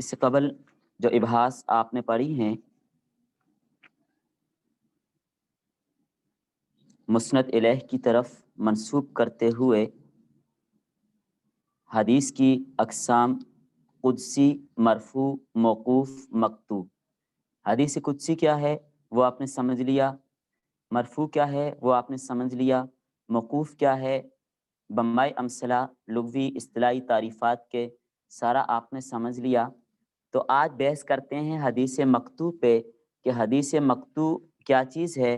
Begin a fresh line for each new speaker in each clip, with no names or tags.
اس سے قبل جو ابحاث آپ نے پڑھی ہیں مسند الیہ کی طرف منسوب کرتے ہوئے حدیث کی اقسام قدسی، مرفوع، موقوف، مقطوع۔ حدیث قدسی کیا ہے وہ آپ نے سمجھ لیا، مرفوع کیا ہے وہ آپ نے سمجھ لیا، موقوف کیا ہے، بمبئی امثلہ لغوی اصطلاحی تعریفات کے سارا آپ نے سمجھ لیا۔ تو آج بحث کرتے ہیں حدیث مقطوع پہ کہ حدیث مقطوع کیا چیز ہے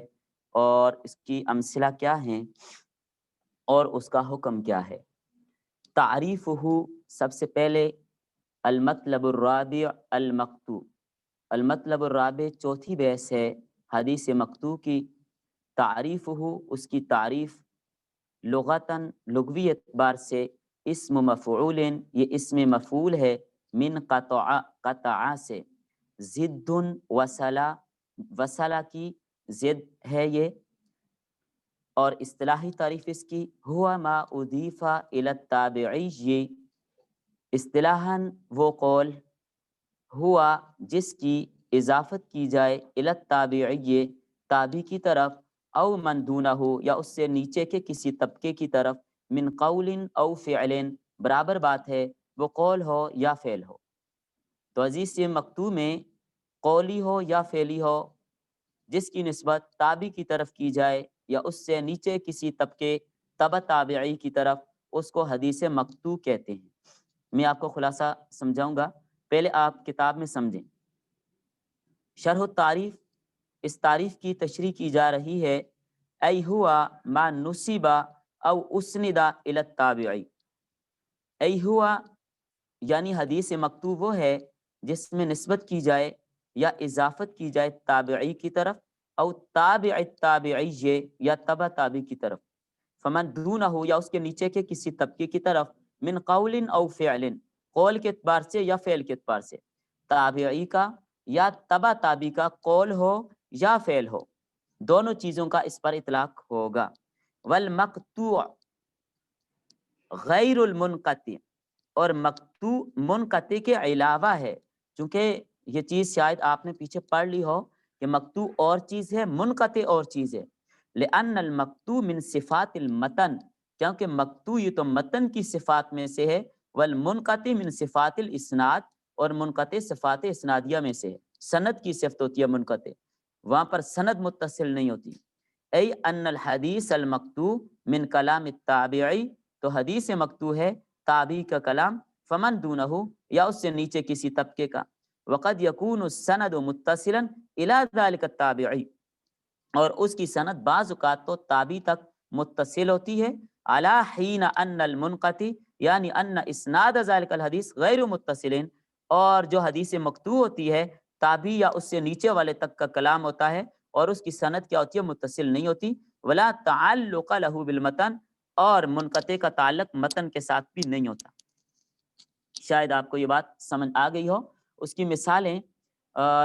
اور اس کی امثلہ کیا ہیں اور اس کا حکم کیا ہے۔ تعریفہ، سب سے پہلے المطلب الرابع المقطوع۔ المطلب الرابع چوتھی بحث ہے حدیث مقطوع کی۔ تعریفہ، اس کی تعریف، لغتاً لغوی اعتبار سے اسم مفعول، یہ اسم مفعول ہے، من قطع، قطع سے، ضد وصلہ، وصلہ کی ضد ہے یہ، اور اصطلاحی تعریف اس کی ہوا ما اضیف الی التابعی، اصطلاحاً وہ قول ہوا جس کی اضافت کی جائے الی التابعی، تابعی کی طرف، او من دونہ، یا اس سے نیچے کے کسی طبقے کی طرف، من قول او فعل، برابر بات ہے وہ قول ہو یا فعل ہو۔ تو عزیز سے مقطوع میں قولی ہو یا فعلی ہو جس کی نسبت تابعی کی طرف کی جائے یا اس سے نیچے کسی طبقے تبع تابعی کی طرف، اس کو حدیث مقطوع کہتے ہیں۔ میں آپ کو خلاصہ سمجھاؤں گا، پہلے آپ کتاب میں سمجھیں۔ شرح التعریف، اس تعریف کی تشریح کی جا رہی ہے، ای ہوا ما نصب او اسند الی التابعی، ای ہوا یعنی حدیث مقطوع وہ ہے جس میں نسبت کی جائے یا اضافت کی جائے تابعی کی طرف، او تابع التابعی، یا تبع تابعی کی طرف، فمن دونہ، یا اس کے نیچے کے کسی طبقے کی طرف، من قول او فعل، قول کے اعتبار سے یا فعل کے اعتبار سے، تابعی کا یا تبع تابعی کا قول ہو یا فعل ہو، دونوں چیزوں کا اس پر اطلاق ہوگا۔ والمقطوع غیر المنقطع، اور مقطوع منقطع کے علاوہ ہے، چونکہ یہ چیز شاید آپ نے پیچھے پڑھ لی ہو کہ مقطوع اور چیز ہے، منقطع اور چیز ہے۔ لأن المقطوع من صفات المتن، کیونکہ مقطوع یہ تو متن کی صفات میں سے ہے، والمنقطع من صفات الاسناد، اور منقطع صفات اسنادیہ میں سے ہے، سند کی صفت ہوتی ہے منقطع، وہاں پر سند متصل نہیں ہوتی۔ ای ان الحدیث المقطوع من کلام التابعی، تو حدیث مقطوع ہے تابعی کا کلام، فمن دونہ، یا اس سے نیچے کسی طبقے کا، وقد یکون السند متصلا الی ذلک التابعی، اور اس کی سند بعض اوقات تو تابعی تک متصل ہوتی ہے، علی حین ان المنقطع، یعنی ان اسناد ذلک الحدیث غیر متصل، اور جو حدیث مقطوع ہوتی ہے تابعی یا اس سے نیچے والے تک کا کلام ہوتا ہے اور اس کی سند کیا ہوتی ہے، متصل نہیں ہوتی، ولا تعلق له بالمتن، اور منقطع کا تعلق متن کے ساتھ بھی نہیں ہوتا۔ شاید آپ کو یہ بات سمجھ آ گئی ہو۔ اس کی مثالیں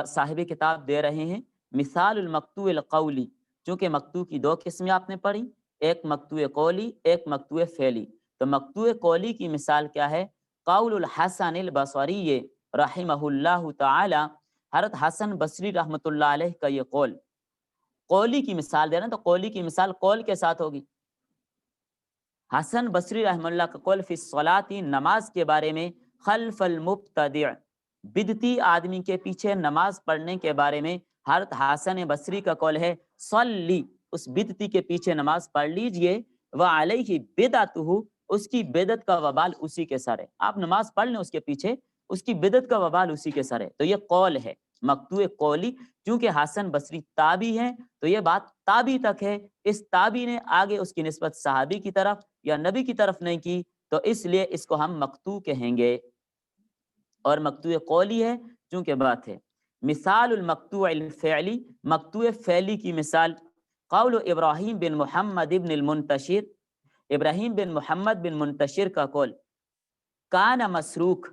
صاحب کتاب دے رہے ہیں۔ مثال المقطوع القولی، چونکہ مقطوع کی دو قسمیں آپ نے پڑھی، ایک مقطوع قولی، ایک مقطوع فعلی۔ تو مقطوع قولی کی مثال کیا ہے؟ قول الحسن البصری رحمہ اللہ تعالی، حضرت حسن بصری رحمۃ اللہ علیہ کا یہ قول، قولی کی مثال دے رہے ہیں، تو قولی کی مثال قول کے ساتھ ہوگی۔ حسن بصری رحمہ اللہ کا قول فی الصلاۃ، نماز کے بارے میں، خلف المبتدع، بدتی آدمی کے پیچھے نماز پڑھنے کے بارے میں حضرت حسن بصری کا قول ہے، صلی، اس بدتی کے پیچھے نماز پڑھ لیجئے، وعلیہ بدعتہ، اس کی بدعت کا وبال اسی کے سر ہے۔ آپ نماز پڑھ لیں اس کے پیچھے، اس کی بدعت کا وبال اسی کے سر ہے۔ تو یہ قول ہے مقطوع قولی، کیونکہ حسن بصری تابعی ہیں تو یہ بات تابعی تک ہے، اس تابعی نے آگے اس کی نسبت صحابی کی طرف یا نبی کی طرف نہیں کی، تو اس لیے اس کو ہم مقطوع کہیں گے، اور مقطوع قولی ہے چونکہ بات ہے۔ مثال المقطوع الفعلی، مقطوع فعلی کی مثال، قول ابراہیم بن محمد بن المنتشر، ابراہیم بن محمد بن منتشر کا قول، کان مسروق،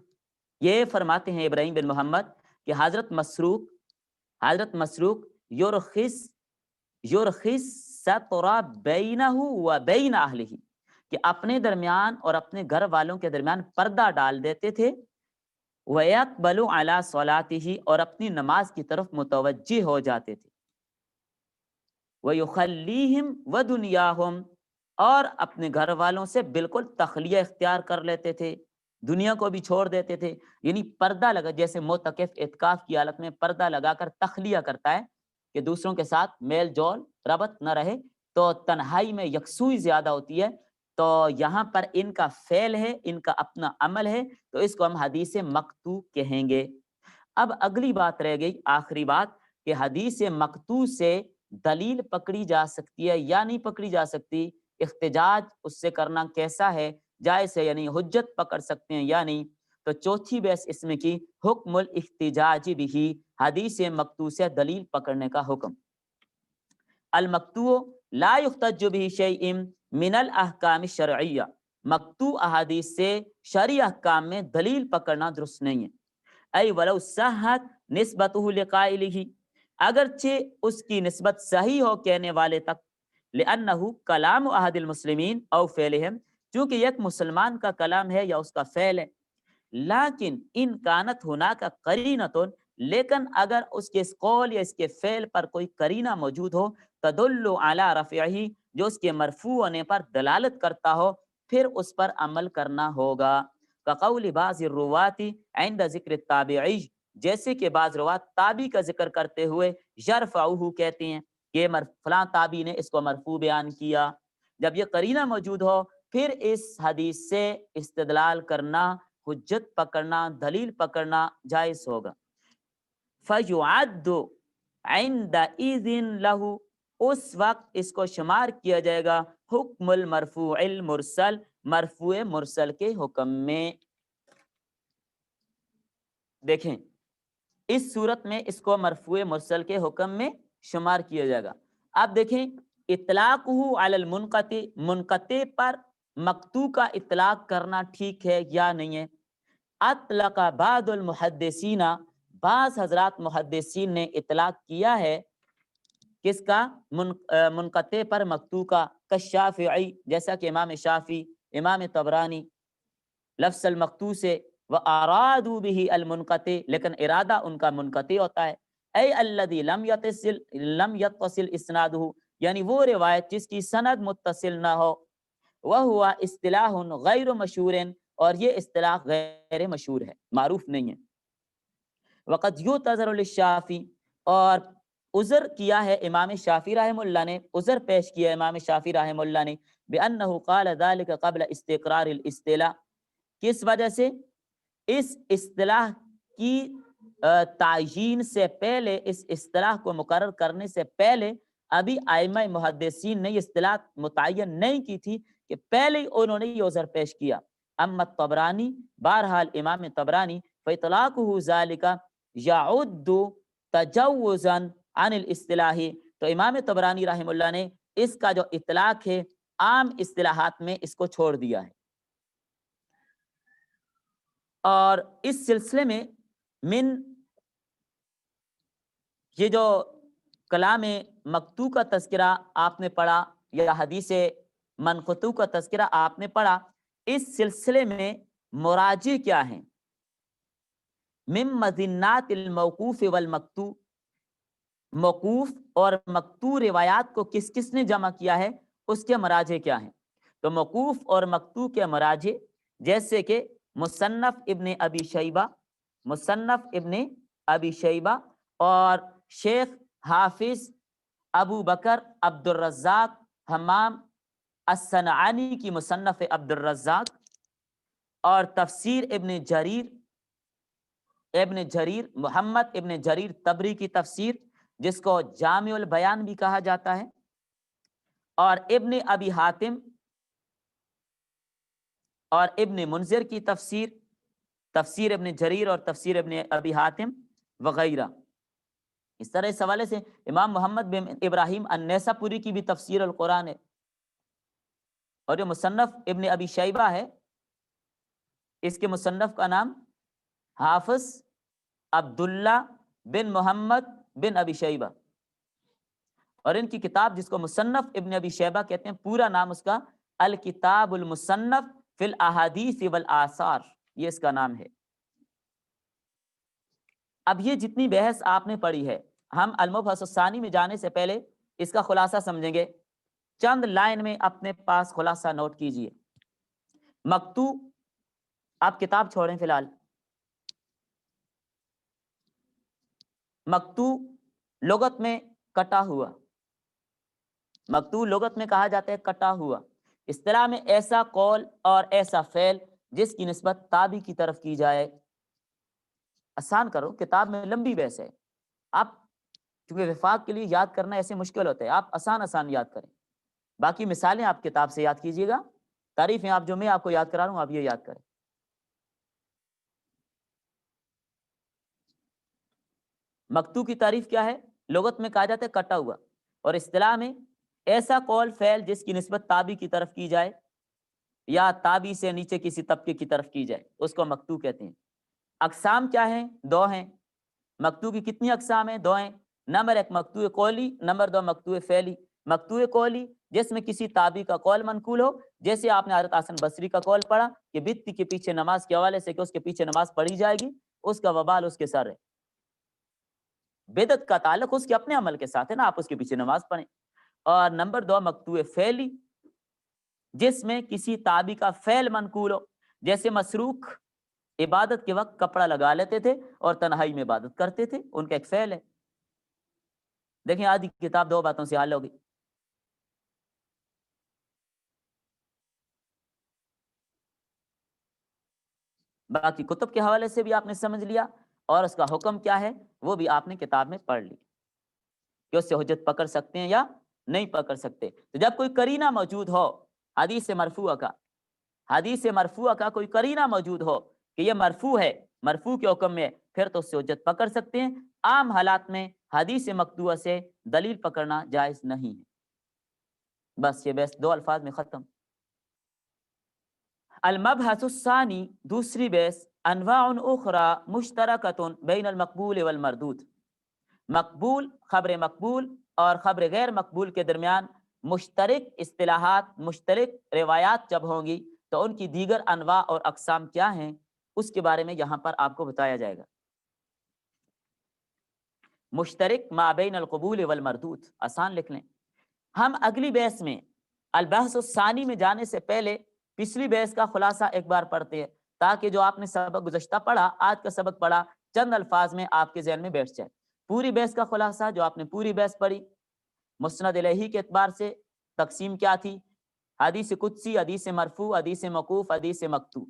یہ فرماتے ہیں ابراہیم بن محمد کہ حضرت مسروق یرخص سطر بینہ و بین اہلہ، کہ اپنے درمیان اور اپنے گھر والوں کے درمیان پردہ ڈال دیتے تھے، وَيَقْبَلُ عَلَى صَلَاتِهِ اور اپنی نماز کی طرف متوجہ ہو جاتے تھے، وَيُخَلِّيهِمْ وَدُنْيَاهُمْ اور اپنے گھر والوں سے بالکل تخلیہ اختیار کر لیتے تھے، دنیا کو بھی چھوڑ دیتے تھے. یعنی پردہ لگا، جیسے معتکف اعتکاف کی حالت میں پردہ لگا کر تخلیہ کرتا ہے کہ دوسروں کے ساتھ میل جول ربط نہ رہے، تو تنہائی میں یکسوئی زیادہ ہوتی ہے. تو یہاں پر ان کا فعل ہے، ان کا اپنا عمل ہے، تو اس کو ہم حدیث مقطوع کہیں گے. اب اگلی بات رہ گئی، آخری بات، کہ حدیث مقطوع سے دلیل پکڑی جا سکتی ہے یا نہیں پکڑی جا سکتی، احتجاج اس سے کرنا کیسا ہے، جائز ہے یعنی حجت پکڑ سکتے ہیں یا نہیں. تو چوتھی بحث اس میں کی حکم الاحتجاج بھی، حدیث مقطوع سے دلیل پکڑنے کا حکم. المقطوع لا یحتج به شیء من الاحکام الشرعیہ، مقطوع احادیث سے شرعی احکام میں دلیل پکڑنا درست نہیں ہے. ای ولو صحت نسبته لقائلہ، اگرچہ اس کی نسبت صحیح ہو کہنے والے تک، لأنہ کلام احد المسلمین او فعلہم، چونکہ ایک مسلمان کا کلام ہے یا اس کا فعل ہے. لیکن ان کانت ہناک قرینۃ، لیکن اگر اس کے اس قول یا اس کے فعل پر کوئی قرینہ موجود ہو، تدل علی رفعہ، جو اس کے مرفوع ہونے پر دلالت کرتا ہو، پھر اس پر عمل کرنا ہوگا. کقول بعض الرواۃ عند ذکر التابعی، جیسے کہ بعض روات تابعی کا ذکر کرتے ہوئے یرفعہ کہتے ہیں کہ فلاں تابعی نے اس کو مرفوع بیان کیا. جب یہ قرینہ موجود ہو پھر اس حدیث سے استدلال کرنا، حجت پکڑنا، دلیل پکڑنا جائز ہوگا. فَيُعَدُّ عِنْدَئِذٍ لَهُ، اس وقت اس کو شمار کیا جائے گا حکم المرفوع المرسل، مرفوع مرسل کے حکم میں. دیکھیں اس صورت میں اس کو مرفوع مرسل کے حکم میں شمار کیا جائے گا. اب دیکھیں اطلاقہ علی المنقطع، منقطع پر مقطوع کا اطلاق کرنا ٹھیک ہے یا نہیں ہے. اطلق بعض المحدثین، بعض حضرات محدثین نے اطلاق کیا ہے کس کا؟ منقطع پر مقطوع کا. کالشافعی، جیسا کہ امام شافعی، امام طبرانی، لفظ المقطوع سے، وارادوا به المنقطع، لیکن ارادہ ان کا منقطع ہوتا ہے. اے الذی لم یتصل اسنادہ، یعنی وہ روایت جس کی سند متصل نہ ہو. وہو اصطلاح غیر مشہور، اور یہ اصطلاح غیر مشہور ہے، معروف نہیں ہے. وقد یعتذر للشافعی، اور عذر کیا ہے امام شافعی رحمہ اللہ نے، عذر پیش کیا ہے امام شافعی رحمہ اللہ نے، بأنہ قال ذلك قبل استقرار الاصطلاح، کس وجہ سے؟ اس اصطلاح کی تعیین سے پہلے، اس اصطلاح کو مقرر کرنے سے پہلے ابھی ائمہ محدثین نے یہ اصطلاح متعین نہیں کی تھی کہ پہلے ہی انہوں نے یہ عذر پیش کیا. اما الطبرانی، بہرحال امام طبرانی، فاطلاقہ ذالک یعد تجوزا عن الاصطلاح، تو امام طبرانی رحمہ اللہ نے اس کا جو اطلاق ہے عام اصطلاحات میں اس کو چھوڑ دیا ہے. اور اس سلسلے میں من یہ جو کلام مقطوع کا تذکرہ آپ نے پڑھا یا حدیث منقطوع کا تذکرہ آپ نے پڑھا، اس سلسلے میں مراجع کیا ہیں؟ من مذنات الموقوف والمقطوع، موقوف اور مقطوع روایات کو کس کس نے جمع کیا ہے، اس کے مراجع کیا ہیں؟ تو موقوف اور مقطوع کے مراجع جیسے کہ مصنف ابن ابی شیبہ، مصنف ابن ابی شیبہ، اور شیخ حافظ ابو بکر عبد الرزاق حمام الصنعانی کی مصنف عبد الرزاق، اور تفسیر ابن جریر محمد ابن جریر طبری کی تفسیر جس کو جامع البیان بھی کہا جاتا ہے، اور ابن ابی حاتم اور ابن منذر کی تفسیر، تفسیر ابن جریر اور تفسیر ابن ابی حاتم وغیرہ. اس طرح اس حوالے سے امام محمد بن ابراہیم النیساپوری کی بھی تفسیر القرآن ہے. اور جو مصنف ابن ابی شیبہ ہے اس کے مصنف کا نام حافظ عبداللہ بن محمد بن ابی شیبہ، اور ان کی کتاب جس کو مصنف ابن ابی شیبہ کہتے ہیں، پورا نام اس کا الکتاب المصنف فی الاحادیث والآثار، یہ اس کا نام ہے. اب یہ جتنی بحث آپ نے پڑھی ہے، ہم المبحث الثانی میں جانے سے پہلے اس کا خلاصہ سمجھیں گے۔ چند لائن میں اپنے پاس خلاصہ نوٹ کیجئے۔ مقتو، آپ کتاب چھوڑیں فی الحال۔ مقتو لغت میں کٹا ہوا، مقتو لغت میں کہا جاتا ہے کٹا ہوا۔ اصطلاح میں ایسا قول اور ایسا فعل جس کی نسبت تابع کی طرف کی جائے۔ آسان کرو، کتاب میں لمبی بحث ہے، آپ کیونکہ وفاق کے لیے یاد کرنا ایسے مشکل ہوتا ہے، آپ آسان آسان یاد کریں، باقی مثالیں آپ کتاب سے یاد کیجیے گا، تعریفیں آپ جو میں آپ کو یاد کرا رہا ہوں آپ یہ یاد کریں۔ مقتو کی تعریف کیا ہے؟ لغت میں کہا جاتا ہے کٹا ہوا، اور اصطلاح میں ایسا قول فعل جس کی نسبت تابع کی طرف کی جائے یا تابع سے نیچے کسی طبقے کی طرف کی جائے، اس کو مقتو کہتے ہیں۔ اقسام کیا ہیں؟ دو ہیں۔ مقتو کی کتنی اقسام ہیں؟ دو ہیں۔ نمبر ایک مقتو قولی، نمبر دو مقتو فعلی۔ مقتو قولی جس میں کسی تابع کا قول منقول ہو، جیسے آپ نے حضرت حسن بصری کا قول پڑھا کہ بتی کے پیچھے نماز کے حوالے سے کہ اس کے پیچھے نماز پڑھی جائے گی، اس کا وبال اس کے سر ہے۔ بدعت کا تعلق اس کے اپنے عمل کے ساتھ ہے نا، آپ اس کے پیچھے نماز پڑھیں۔ اور نمبر دو مقتو فعلی جس میں کسی تابع کا فعل منقول ہو، جیسے مسروق عبادت کے وقت کپڑا لگا لیتے تھے اور تنہائی میں عبادت کرتے تھے، ان کا ایک فعل ہے۔ دیکھیں آدھی کتاب دو باتوں سے حل ہوگی۔ باقی کتب کے حوالے سے بھی آپ نے سمجھ لیا، اور اس کا حکم کیا ہے وہ بھی آپ نے کتاب میں پڑھ لی کہ اس سے حجت پکڑ سکتے ہیں یا نہیں پکڑ سکتے۔ تو جب کوئی قرینہ موجود ہو حدیث مرفوعہ کا، حدیث مرفوعہ کا کوئی قرینہ موجود ہو کہ یہ مرفوع ہے، مرفوع کے حکم میں، پھر تو اس سے حجت پکڑ سکتے ہیں۔ عام حالات میں حدیث مقطوعہ سے دلیل پکڑنا جائز نہیں ہے۔ بس یہ بحث دو الفاظ میں ختم۔ المبحث الثانی، دوسری بحث، انواع اخرى مشترکۃ بین المقبول والمردود۔ مقبول، خبر مقبول اور خبر غیر مقبول کے درمیان مشترک اصطلاحات، مشترک روایات جب ہوں گی تو ان کی دیگر انواع اور اقسام کیا ہیں اس کے بارے میں یہاں پر آپ کو بتایا جائے گا۔ مشترک ما بین القبول والمردود، آسان لکھ لیں۔ ہم اگلی بحث میں البحث الثانی میں جانے سے پہلے پچھلی بحث کا خلاصہ ایک بار پڑھتے ہیں، تاکہ جو آپ نے سبق گزشتہ پڑھا، آج کا سبق پڑھا، چند الفاظ میں آپ کے ذہن میں بیٹھ جائے۔ پوری بحث کا خلاصہ جو آپ نے پوری بحث پڑھی، مسند الیہ کے اعتبار سے تقسیم کیا تھی؟ حدیث قدسی، حدیث مرفوع، حدیث موقوف، حدیث مقطوع۔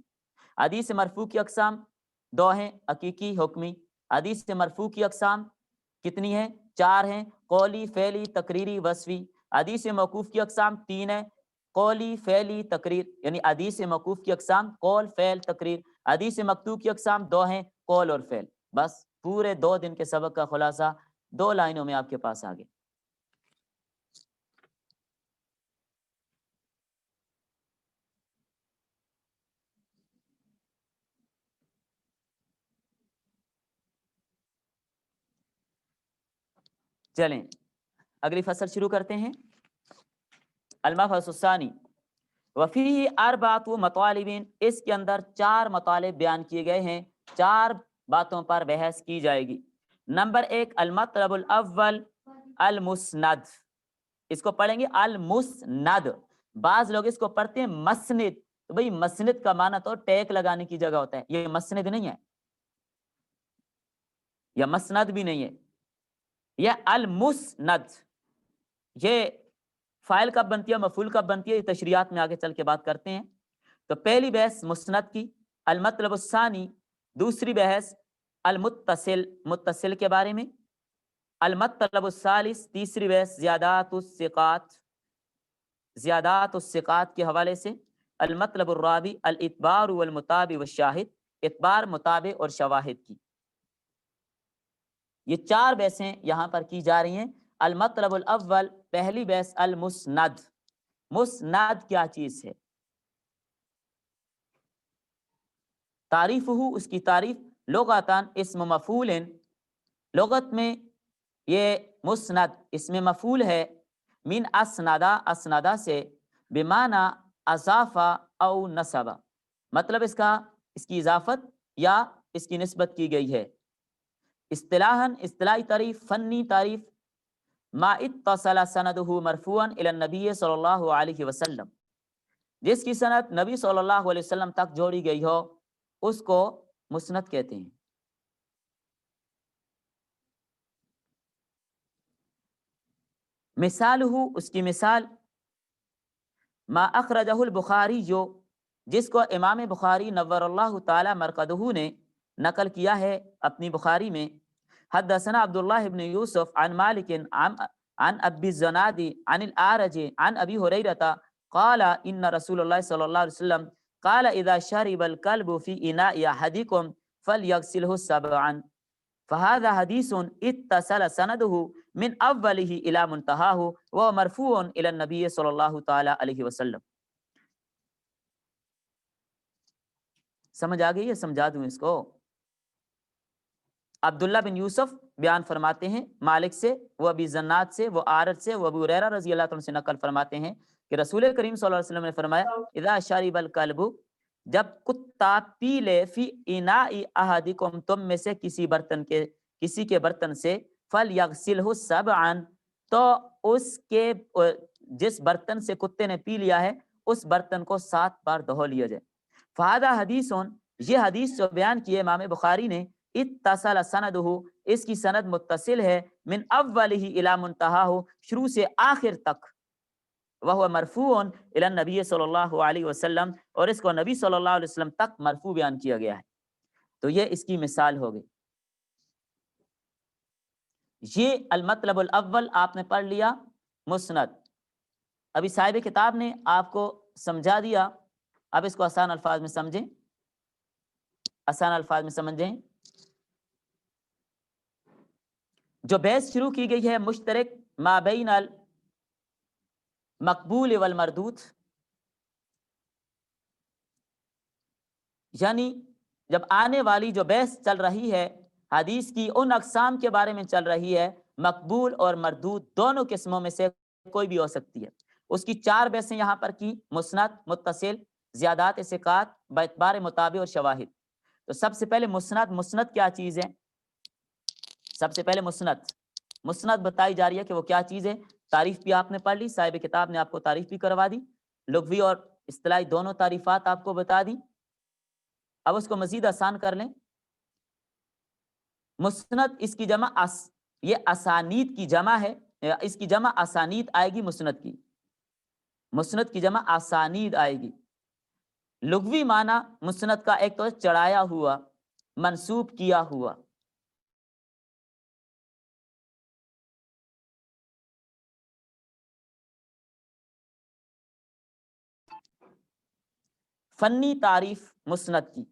حدیث مرفوع کی اقسام دو ہیں، حقیقی، حکمی۔ حدیث مرفوع کی اقسام کتنی ہیں؟ چار ہیں، قولی، فعلی، تقریری، وصفی۔ حدیث موقوف کی اقسام تین ہیں، قولی، فعلی، تقریر، یعنی حدیث موقوف کی اقسام قول، فعل، تقریر۔ حدیث مقطوع کی اقسام دو ہیں، قول اور فعل۔ بس پورے 2 دن کے سبق کا خلاصہ 2 لائنوں میں آپ کے پاس آگے۔ چلیں اگلی فصل شروع کرتے ہیں۔ المبحث الثانی وفیہ اربعۃ مطالب، اس کے اندر 4 مطالب بیان کیے گئے ہیں، 4 باتوں پر بحث کی جائے گی۔ نمبر 1 المطلب الاول المسند، اس کو پڑھیں گے المسند، بعض لوگ اس کو پڑھتے ہیں مسند، تو بھئی مسند کا معنی تو ٹیک لگانے کی جگہ ہوتا ہے، یہ مسند نہیں ہے، یا مسند بھی نہیں ہے، یہ المسند، یہ فاعل کب بنتی ہے، مفعول کب بنتی ہے، یہ تشریحات میں آگے چل کے بات کرتے ہیں۔ تو پہلی بحث مسند کی۔ المطلب الثانی، دوسری بحث المتصل، متصل کے بارے میں۔ المطلب الثالث، تیسری بحث زیادات الثقات، زیادات الثقات کے حوالے سے۔ المطلب الرابع الاعتبار والمتابع والشاہد، اعتبار، متابع اور شواہد کی۔ یہ 4 بحثیں یہاں پر کی جا رہی ہیں۔ المطلب الاول، پہلی بحث المسند۔ مسند کیا چیز ہے؟ تعریف ہو، اس کی تعریف لغتاً اسم مفعول، لغت میں یہ مسند اسم مفعول ہے، من اسندا، اسندا سے، بمعنی اضافہ او نسبہ، مطلب اس کی اضافت یا اس کی نسبت کی گئی ہے۔ اصطلاحاً اصطلاحی تعریف، فنی تعریف، ما اتصل سندہ مرفوعاً الی النبی صلی اللہ علیہ وسلم، جس کی سند نبی صلی اللہ علیہ وسلم تک جوڑی گئی ہو اس کو مسند کہتے ہیں۔ مثالہ، اس کی مثال، ما اخرجہ البخاری، جو جس کو امام بخاری نور اللہ تعالی مرقدہ نے نقل کیا ہے اپنی بخاری میں۔ حدثنا عبداللہ بن یوسف عن مالک عن ابی الزناد عن الاعرج عن ابی ہریرہ قال ان رسول اللہ صلی اللہ علیہ وسلم قال اذا شرب الكلب في اناء احدكم فليغسله سبعا، فهذا حدیث اتصل سنده من اوله الى منتهاه ومرفوع الى النبی صلی اللہ تعالی علیہ وسلم۔ سمجھ آ گئی ہے؟ سمجھا دوں اس کو۔ عبداللہ بن یوسف بیان فرماتے ہیں مالک سے، وہ ابی زناد سے، وہ آرد سے، وہ ابو ہریرہ رضی اللہ عنہ سے نقل فرماتے ہیں کہ رسول کریم صلی اللہ علیہ وسلم نے فرمایا اذا شرب الکلب، جب کتا پی لے، فی اناء احدکم، تم میں سے کسی کے برتن سے، فلیغسلہ سبعا، تو اس کے جس برتن سے کتے نے پی لیا ہے اس برتن کو 7 بار دھو لیا جائے۔ فہذا حدیث، یہ حدیث جو بیان کی ہے امام بخاری نے، اتصل سندہ، اس کی سند متصل ہے، من اولہ الی منتہاہ، شروع سے آخر تک، وہ مرفوع الی النبی صلی اللہ علیہ وسلم، اور اس کو نبی صلی اللہ علیہ وسلم تک مرفوع بیان کیا گیا ہے۔ تو یہ اس کی مثال ہو گئی۔ یہ المطلب الاول آپ نے پڑھ لیا مسند۔ ابھی صاحب کتاب نے آپ کو سمجھا دیا، اب اس کو آسان الفاظ میں سمجھیں، آسان الفاظ میں سمجھیں۔ جو بحث شروع کی گئی ہے مشترک ما بین المقبول والمردود، یعنی جب آنے والی جو بحث چل رہی ہے حدیث کی ان اقسام کے بارے میں چل رہی ہے، مقبول اور مردود دونوں قسموں میں سے کوئی بھی ہو سکتی ہے۔ اس کی 4 بحثیں یہاں پر کی، مسند، متصل، زیادات ثقات، باعتبار متابع اور شواہد۔ تو سب سے پہلے مسند۔ مسند کیا چیز ہے؟ سب سے پہلے مسند بتائی جا رہی ہے کہ وہ کیا چیز ہے۔ تعریف بھی آپ نے پڑھ لی، صاحب کتاب نے آپ کو تعریف بھی کروا دی، لغوی اور اصطلاحی دونوں تعریفات آپ کو بتا دی۔ اب اس کو مزید آسان کر لیں۔ مسند، اس کی جمع یہ اسانید کی جمع ہے، اس کی جمع اسانید آئے گی مسند کی، مسند کی جمع اسانید آئے گی۔ لغوی معنی مسند کا ایک تو چڑھایا ہوا، منسوب کیا ہوا۔ فنی تعریف مسند کی،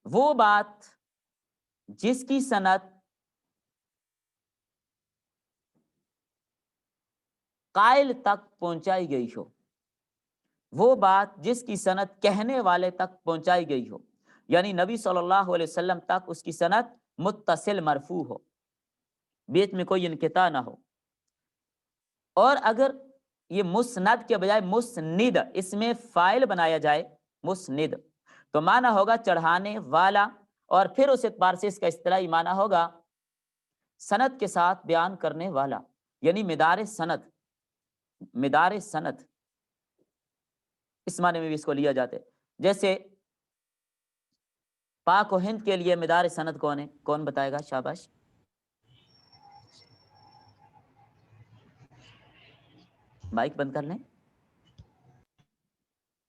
وہ بات جس کی سند قائل تک پہنچائی گئی ہو، وہ بات جس کی سند کہنے والے تک پہنچائی گئی ہو، یعنی نبی صلی اللہ علیہ وسلم تک اس کی سند متصل مرفوع ہو، بیچ میں کوئی انقطاع نہ ہو۔ اور اگر یہ مسند کے بجائے مسند اس میں فاعل بنایا جائے، مسند، تو معنی ہوگا چڑھانے والا، اور پھر اس اعتبار سے اس کا اصطلاحی معنی ہوگا سند کے ساتھ بیان کرنے والا، یعنی مدار سند، مدار سند اس معنی میں بھی اس کو لیا جاتا ہے۔ جیسے پاک و ہند کے لیے مدار سند کون ہے؟ کون بتائے گا؟ شاباش۔ مائک بند کر لیں۔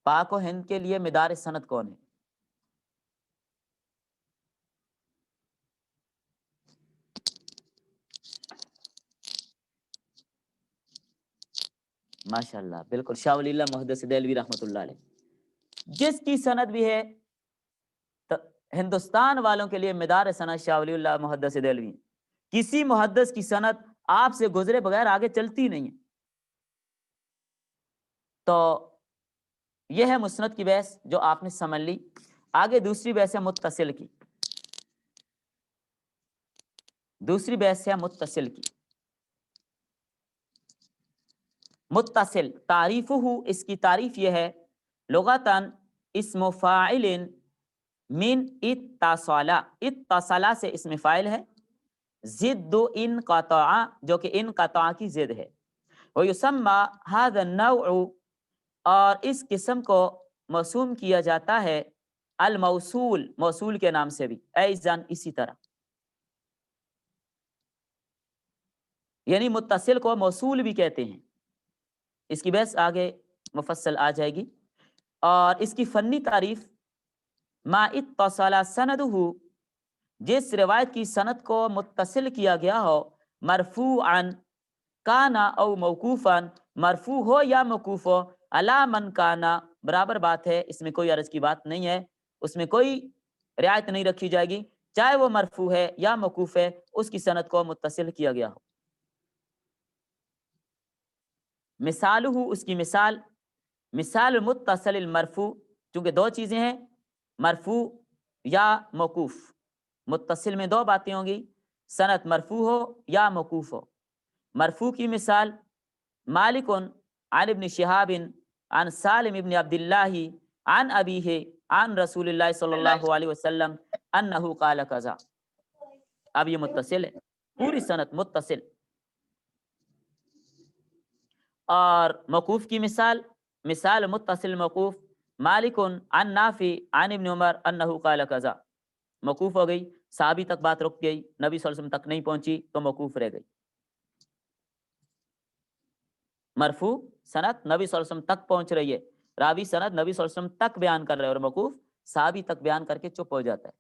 پاک و ہند کے لیے مدار سند کون ہے؟ ماشاء اللہ، بالکل، شاہ ولی اللہ محدث دہلوی رحمۃ اللہ علیہ، جس کی سند بھی ہے ہندوستان والوں کے لیے مدار سند شاہ ولی اللہ محدث دہلوی۔ کسی محدث کی سند آپ سے گزرے بغیر آگے چلتی نہیں ہے۔ تو یہ ہے مسند کی بحث جو آپ نے سمجھ لی۔ آگے دوسری بحث ہے متصل کی، دوسری بحث ہے متصل کی۔ متصل تعریفہ، اس کی تعریف یہ ہے، لغتاً اسم فاعل من اتصل، اتصل سے اسم فاعل ہے، ضد انقطع جو کہ انقطع کی ضد ہے. ویسمى هذا النوع اور اس قسم کو موسوم کیا جاتا ہے الموصول موصول کے نام سے بھی ایزن اسی طرح یعنی متصل کو موصول بھی کہتے ہیں. اس کی بحث آگے مفصل آ جائے گی. اور اس کی فنی تعریف ما اتصل سندہ جس روایت کی سند کو متصل کیا گیا ہو مرفوعا کانا او موقوفا مرفوع ہو یا موقوف ہو علی من کانا برابر بات ہے اس میں کوئی عرض کی بات نہیں ہے اس میں کوئی رعایت نہیں رکھی جائے گی چاہے وہ مرفوع ہے یا موقوف ہے اس کی سند کو متصل کیا گیا ہو. مثالہ اس کی مثال متصل المرفوع چونکہ دو چیزیں ہیں مرفوع یا موقوف متصل میں دو باتیں ہوں گی سند مرفوع ہو یا موقوف ہو. مرفوع کی مثال مالک عن ابن شہاب عن سالم ابن عبد اللہ عن ابیہ عن رسول اللہ صلی اللہ علیہ وسلم انہ قال کذا. اب یہ متصل ہے پوری سند متصل. اور موقوف کی مثال متصل موقوف مالک عن نافع عن ابن عمر انہ قال کذا. موقوف ہو گئی صحابی تک بات رک گئی نبی صلی اللہ علیہ وسلم تک نہیں پہنچی تو موقوف رہ گئی. مرفوع سند نبی صلی اللہ علیہ وسلم تک پہنچ رہی ہے راوی سند نبی صلی اللہ علیہ وسلم تک بیان کر رہے ہیں اور موقوف صحابی تک بیان کر کے چپ ہو جاتا ہے.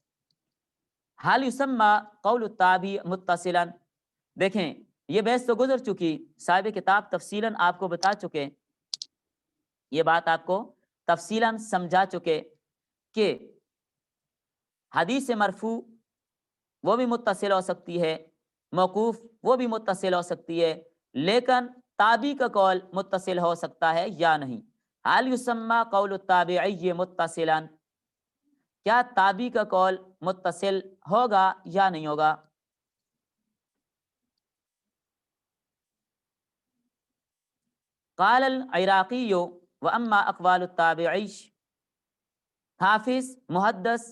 حال یسمى قول التابعی متصلا. دیکھیں یہ بحث تو گزر چکی صاحب کتاب تفصیلاً آپ کو بتا چکے یہ بات آپ کو تفصیلاً سمجھا چکے کہ حدیث مرفوع وہ بھی متصل ہو سکتی ہے موقوف وہ بھی متصل ہو سکتی ہے لیکن تابعی کا قول متصل ہو سکتا ہے یا نہیں. حال یسمى قول التابعی متصلا کیا تابعی کا قول متصل ہوگا یا نہیں ہوگا. قال العراقی واما اقوال التابعی حافظ محدث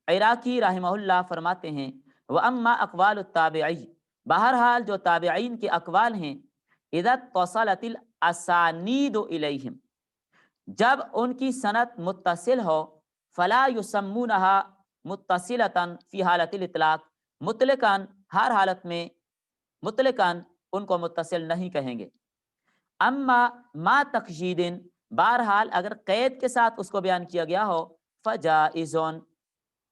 عراقی رحمہ اللہ فرماتے ہیں واما اقوال التابعی بہرحال جو تابعین کے اقوال ہیں اذا اتصلت الاسانید الیہم جب ان کی سند متصل ہو فلا یسمونها متصلتا فی حالت الاطلاق مطلقاً ہر حالت میں مطلقاً ان کو متصل نہیں کہیں گے. اما ما تقیید بہرحال اگر قید کے ساتھ اس کو بیان کیا گیا ہو فجائزون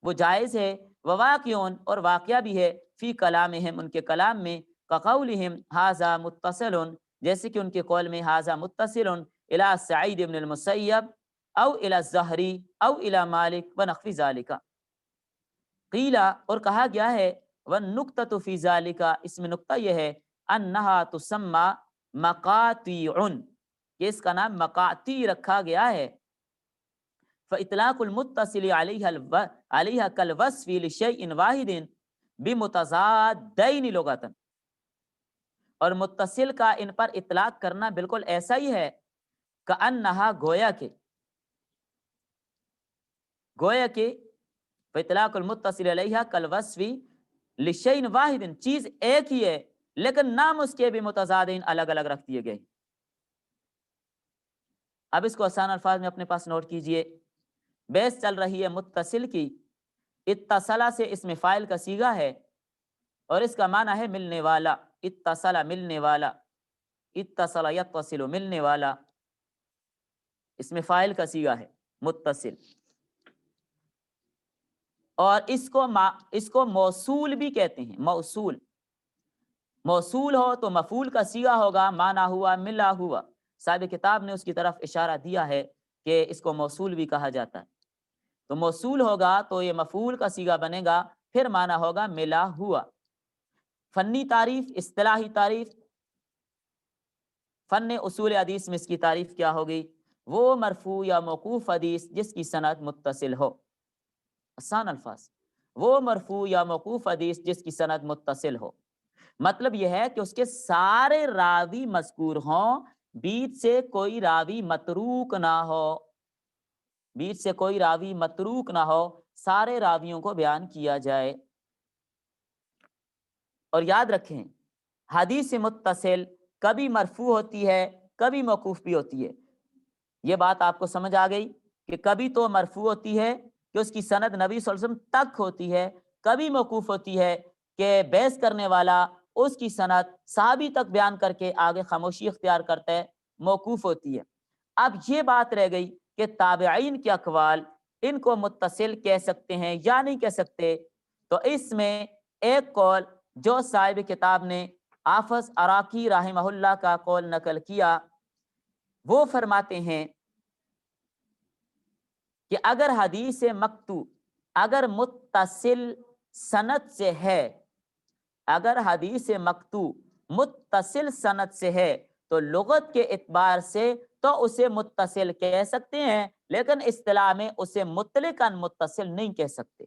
وہ جائز ہے وواقعون اور واقعہ بھی ہے فی کلامہم ان کے کلام میں کقولہم ھذا متصل جیسے کہ ان کے قول میں ھذا متصل الی سعید بن المسیب او الی الزہری او الی مالک ونحو ذالک. قیلا اور کہا گیا ہے والنکتۃ فی ذالک اس میں نکتہ یہ ہے انہا تسمى مقاطیع کہ اس کا نام مقاطی رکھا گیا ہے. فاطلاق المتصل علیہ کالوصف لشیء واحد بمتضادین لغۃ اور متصل کا ان پر اطلاق کرنا بالکل ایسا ہی ہے کأنہا گویا کہ فاطلاق المتصل علیہ کالوصف لشیء واحد چیز ایک ہی ہے لیکن نام اس کے بھی متضادین الگ الگ رکھ دیے گئے. اب اس کو آسان الفاظ میں اپنے پاس نوٹ کیجئے. بحث چل رہی ہے متصل کی اتصلا سے اس میں فاعل کا صیغہ ہے اور اس کا معنی ہے ملنے والا. اتصلا ملنے والا اتصلا یتصل ملنے والا اس میں فاعل کا صیغہ ہے متصل. اور اس کو موصول بھی کہتے ہیں. موصول ہو تو مفعول کا صیغہ ہوگا مانا ہوا ملا ہوا. صاحب کتاب نے اس کی طرف اشارہ دیا ہے کہ اس کو موصول بھی کہا جاتا ہے. تو موصول ہوگا تو یہ مفعول کا صیغہ بنے گا پھر مانا ہوگا ملا ہوا. فنی تعریف اصطلاحی تعریف فن اصول حدیث میں اس کی تعریف کیا ہوگی وہ مرفوع یا موقوف حدیث جس کی سند متصل ہو. آسان الفاظ وہ مرفوع یا موقوف حدیث جس کی سند متصل ہو مطلب یہ ہے کہ اس کے سارے راوی مذکور ہوں بیچ سے کوئی راوی متروک نہ ہو سارے راویوں کو بیان کیا جائے. اور یاد رکھیں حدیث متصل کبھی مرفوع ہوتی ہے کبھی موقوف بھی ہوتی ہے. یہ بات آپ کو سمجھ آ گئی کہ کبھی تو مرفوع ہوتی ہے کہ اس کی سند نبی صلی اللہ علیہ وسلم تک ہوتی ہے, کبھی موقوف ہوتی ہے کہ بحث کرنے والا اس کی سند صحابی تک بیان کر کے آگے خاموشی اختیار کرتا ہے, موقوف ہوتی ہے. اب یہ بات رہ گئی کہ تابعین کے اقوال ان کو متصل کہہ سکتے ہیں یا نہیں کہہ سکتے. تو اس میں ایک قول جو صاحب کتاب نے حافظ عراقی رحمہ اللہ کا قول نقل کیا, وہ فرماتے ہیں کہ اگر حدیث مقطوع اگر متصل سند سے ہے, اگر حدیث مقطوع متصل سند سے ہے تو لغت کے اعتبار سے تو اسے متصل کہہ سکتے ہیں, لیکن اصطلاح میں اسے مطلقاً متصل نہیں کہہ سکتے.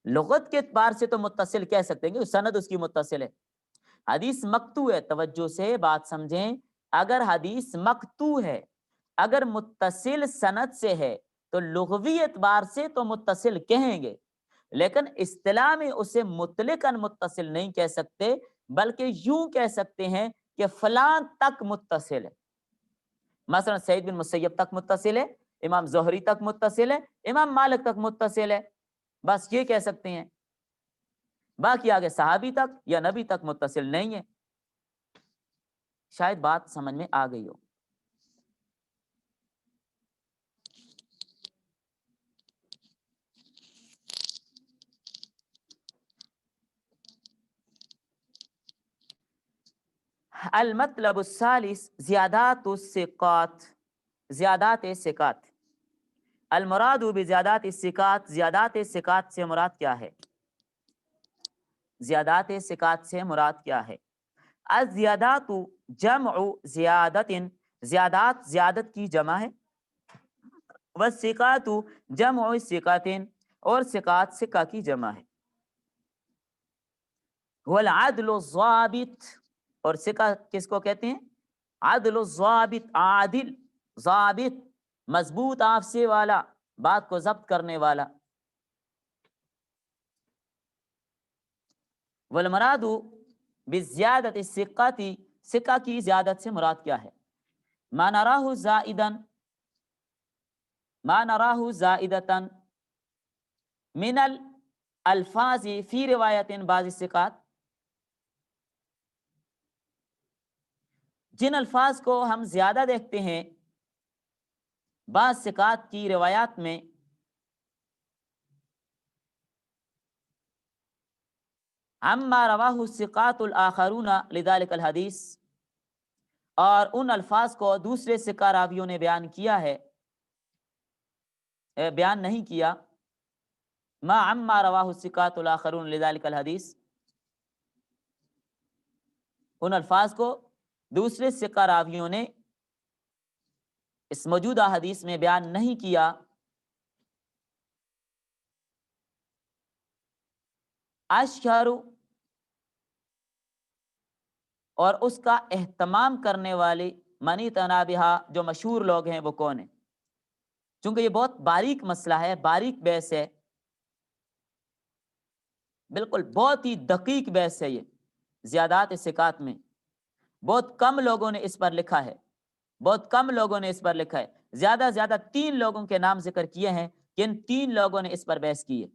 لغت کے اعتبار سے تو متصل کہہ سکتے ہیں کہ سند اس کی متصل ہے. حدیث مقطوع ہے, توجہ سے بات سمجھیں, اگر حدیث مقطوع ہے اگر متصل سند سے ہے تو لغوی اعتبار سے تو متصل کہیں گے, لیکن اصطلاح میں اسے مطلقاً متصل نہیں کہہ سکتے, بلکہ یوں کہہ سکتے ہیں کہ فلاں تک متصل ہے. مثلا سعید بن مسیب تک متصل ہے, امام زہری تک متصل ہے, امام مالک تک متصل ہے, بس یہ کہہ سکتے ہیں. باقی آگے صحابی تک یا نبی تک متصل نہیں ہے. شاید بات سمجھ میں آ گئی ہو. المطلب الثالث زیادات الثقات, زیادات ثقات. المراد بزیادات الثقات, زیادات ثقات سے مراد کیا ہے؟ زیادات ثقات سے مراد کیا ہے؟ الزیادات جمع زیادت, زیادات زیادت کی جمع ہے. والثقات جمع ثقات, اور ثقات ثقہ کی جمع ہے. والعدل الضابط, اور ثقہ کس کو کہتے ہیں؟ عدل الضابط, عادل ضابط, مضبوط حافظے والا, بات کو ضبط کرنے والا. والمراد بزیادت الثقات, ثقہ کی زیادت سے مراد کیا ہے؟ ما نراہ زائدا, ما نراہ زائدتا من الالفاظ فی روایت بعض الثقات, جن الفاظ کو ہم زیادہ دیکھتے ہیں بعض ثقات کی روایات میں, عما رواہ الثقات الآخرون لذلك الحدیث, اور ان الفاظ کو دوسرے ثقہ راویوں نے بیان کیا ہے, بیان نہیں کیا. ما عما رواہ الثقات الآخرون لذلك الحدیث, ان الفاظ کو دوسرے ثقہ راویوں نے اس موجودہ حدیث میں بیان نہیں کیا. اشہر, اور اس کا اہتمام کرنے والے, منی تنابہا, جو مشہور لوگ ہیں وہ کون ہیں؟ چونکہ یہ بہت باریک مسئلہ ہے, باریک بحث ہے, بالکل بہت ہی دقیق بحث ہے یہ. زیادات ثقات میں بہت کم لوگوں نے اس پر لکھا ہے, بہت کم لوگوں نے اس پر لکھا ہے. زیادہ زیادہ 3 لوگوں کے نام ذکر کیے ہیں کہ ان 3 لوگوں نے اس پر بحث کی ہے.